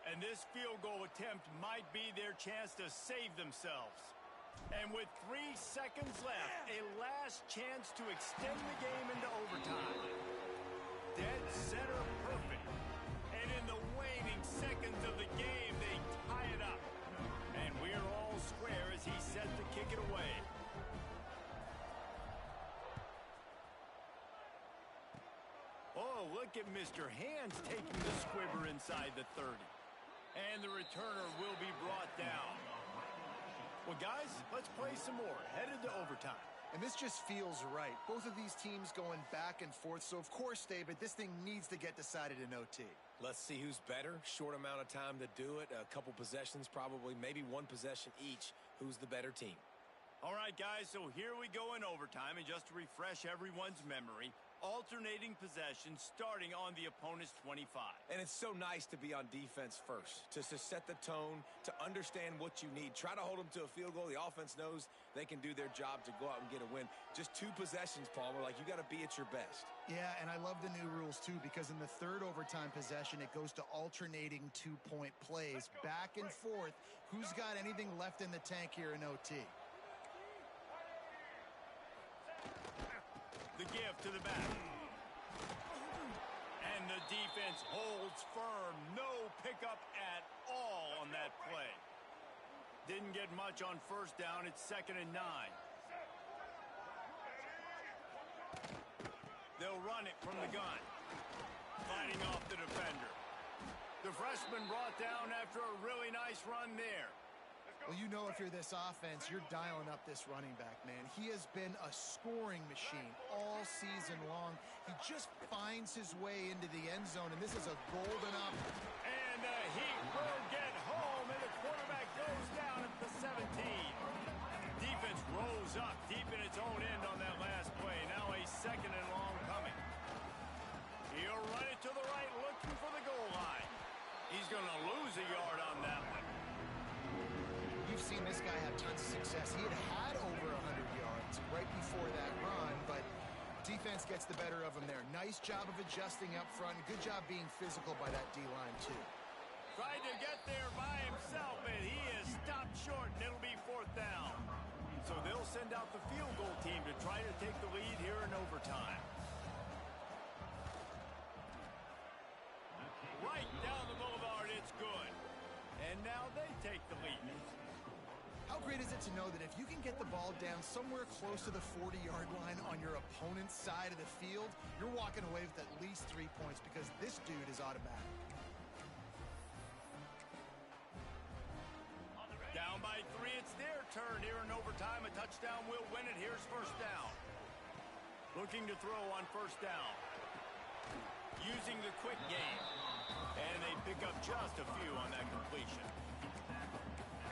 And this field goal attempt might be their chance to save themselves. And with 3 seconds left, a last chance to extend the game into overtime. Dead center perfect. And in the waning seconds of the game, they tie it up. And we're all square as he's set to kick it away. Oh, look at Mr. Hands taking the squibber inside the 30. And the returner will be brought down. Well, guys, let's play some more. Headed to overtime. And this just feels right. Both of these teams going back and forth. So, of course, David, this thing needs to get decided in OT. Let's see who's better. Short amount of time to do it. A couple possessions probably. Maybe one possession each. Who's the better team? All right, guys, so here we go in overtime. And just to refresh everyone's memory, alternating possessions starting on the opponent's 25. And it's so nice to be on defense first, to set the tone, to understand what you need. Try to hold them to a field goal. The offense knows they can do their job to go out and get a win. Just 2 possessions, Palmer. Like, you got to be at your best. Yeah, and I love the new rules, too, because in the 3rd overtime possession, it goes to alternating 2-point plays. Back and forth. Who's got anything left in the tank here in OT? The give to the back. And the defense holds firm. No pickup at all on that play. Didn't get much on 1st down. It's 2nd and 9. They'll run it from the gun. Fighting off the defender. The freshman brought down after a really nice run there. Well, you know if you're this offense, you're dialing up this running back, man. He has been a scoring machine all season long. He just finds his way into the end zone, and this is a golden opportunity. And he will get home, and the quarterback goes down at the 17. Defense rose up deep in its own end on that last play. Now a second and long coming. He'll run it to the right, looking for the goal line. He's going to lose a yard on that one. You've seen this guy have tons of success. He had over 100 yards right before that run, but defense gets the better of him there. Nice job of adjusting up front. Good job being physical by that D-line, too. Tried to get there by himself, and he is stopped short, and it'll be fourth down. So they'll send out the field goal team to try to take the lead here in overtime. Right down the boulevard, it's good. And now they take the lead. How great is it to know that if you can get the ball down somewhere close to the 40-yard line on your opponent's side of the field, you're walking away with at least 3 points because this dude is automatic. Down by 3, it's their turn here in overtime. A touchdown will win it. Here's first down. Looking to throw on first down. Using the quick game. And they pick up just a few on that completion.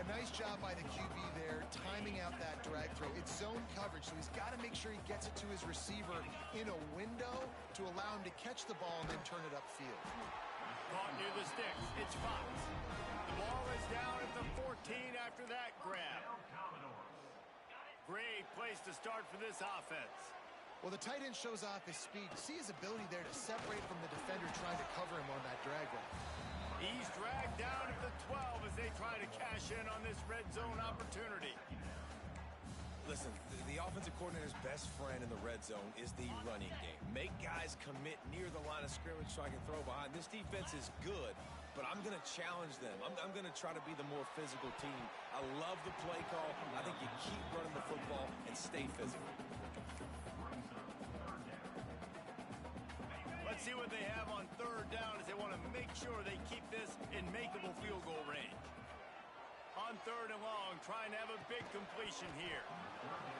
A nice job by the QB there, timing out that drag throw. It's zone coverage, so he's got to make sure he gets it to his receiver in a window to allow him to catch the ball and then turn it upfield. Caught near the sticks. It's Fox. The ball is down at the 14 after that grab. Great place to start for this offense. Well, the tight end shows off his speed. See his ability there to separate from the defender trying to cover him on that drag route. He's dragged down at the 12 as they try to cash in on this red zone opportunity. Listen, the offensive coordinator's best friend in the red zone is the running game. Make guys commit near the line of scrimmage so I can throw behind. This defense is good, but I'm going to challenge them. I'm going to try to be the more physical team. I love the play call. I think you keep running the football and stay physical. Let's see what they have on third down as they want to make sure they keep this in makeable field goal range. On third and long, trying to have a big completion here.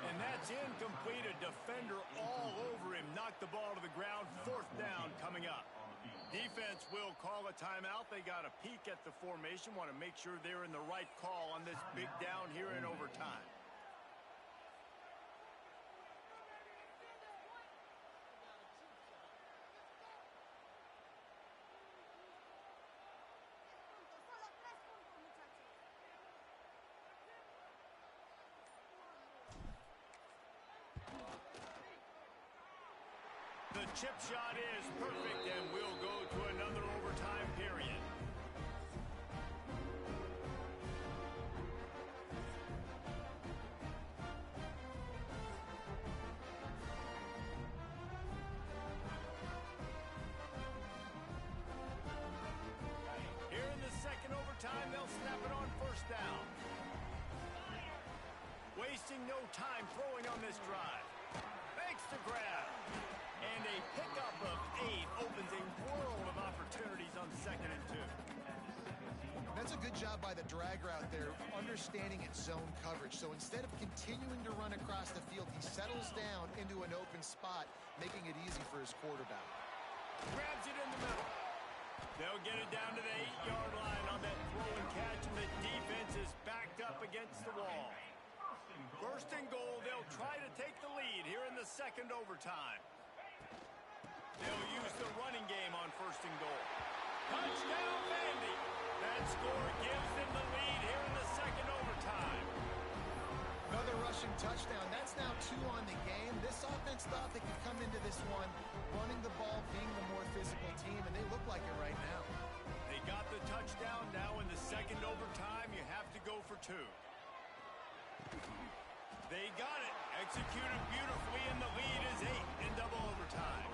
And that's incomplete. A defender all over him. Knocked the ball to the ground. Fourth down coming up. Defense will call a timeout. They got a peek at the formation. Want to make sure they're in the right call on this big down here in overtime. The chip shot is perfect, and we'll go to another overtime period. Here in the second overtime, they'll snap it on first down. Wasting no time throwing on this drive. Makes the grab. And a pickup of 8 opens a world of opportunities on 2nd and 2. That's a good job by the drag route there, understanding its zone coverage. So instead of continuing to run across the field, he settles down into an open spot, making it easy for his quarterback. Grabs it in the middle. They'll get it down to the 8-yard line on that throw and catch, and the defense is backed up against the wall. First and goal, they'll try to take the lead here in the second overtime. They'll use the running game on first and goal. Touchdown, Vandy. That score gives them the lead here in the second overtime. Another rushing touchdown. That's now 2 on the game. This offense thought they could come into this one running the ball, being the more physical team, and they look like it right now. They got the touchdown. Now in the second overtime, you have to go for 2. They got it. Executed beautifully, and the lead is 8 in double overtime.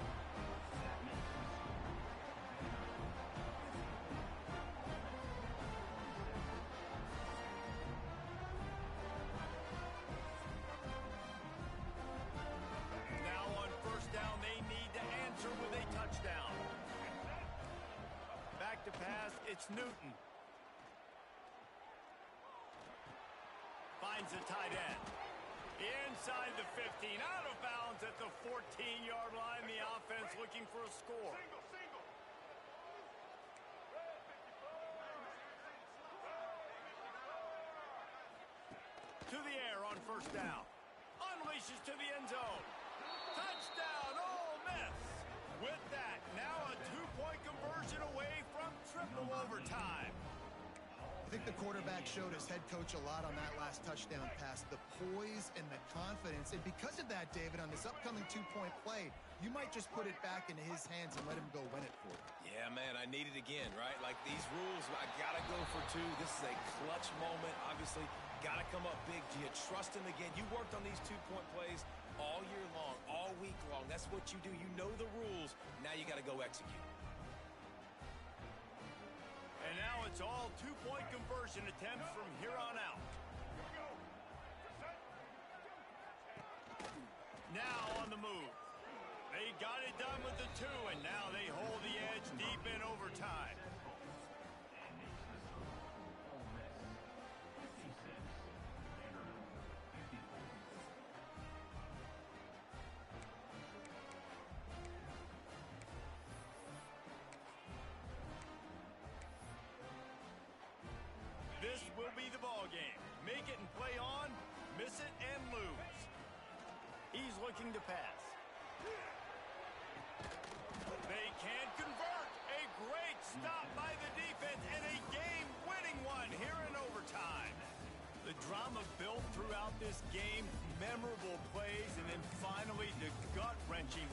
Now on first down, they need to answer with a touchdown. Back to pass, it's Newton. finds the tight end. Inside the 15, out of bounds at the 14-yard line. The offense looking for a score. To the air on first down. Unleashes to the end zone. Touchdown, Ole Miss. With that, now a two-point conversion away from triple overtime. I think the quarterback showed his head coach a lot on that last touchdown pass, the poise and the confidence. And because of that, David, on this upcoming two-point play, you might just put it back into his hands and let him go win it for you. Yeah, man, I need it again, right? Like these rules, I got to go for two. This is a clutch moment, obviously. Got to come up big. Do you trust him again? You worked on these two-point plays all year long, all week long. That's what you do. You know the rules. Now you got to go execute. And now it's all two-point conversion attempts from here on out. Now on the move. They got it done with the two, and now they hold the edge deep in overtime. This will be the ball game. Make it and play on, miss it and lose. He's looking to pass. They can't convert. A great stop by the defense and a game-winning one here in overtime. The drama built throughout this game, memorable plays, and then finally the gut-wrenching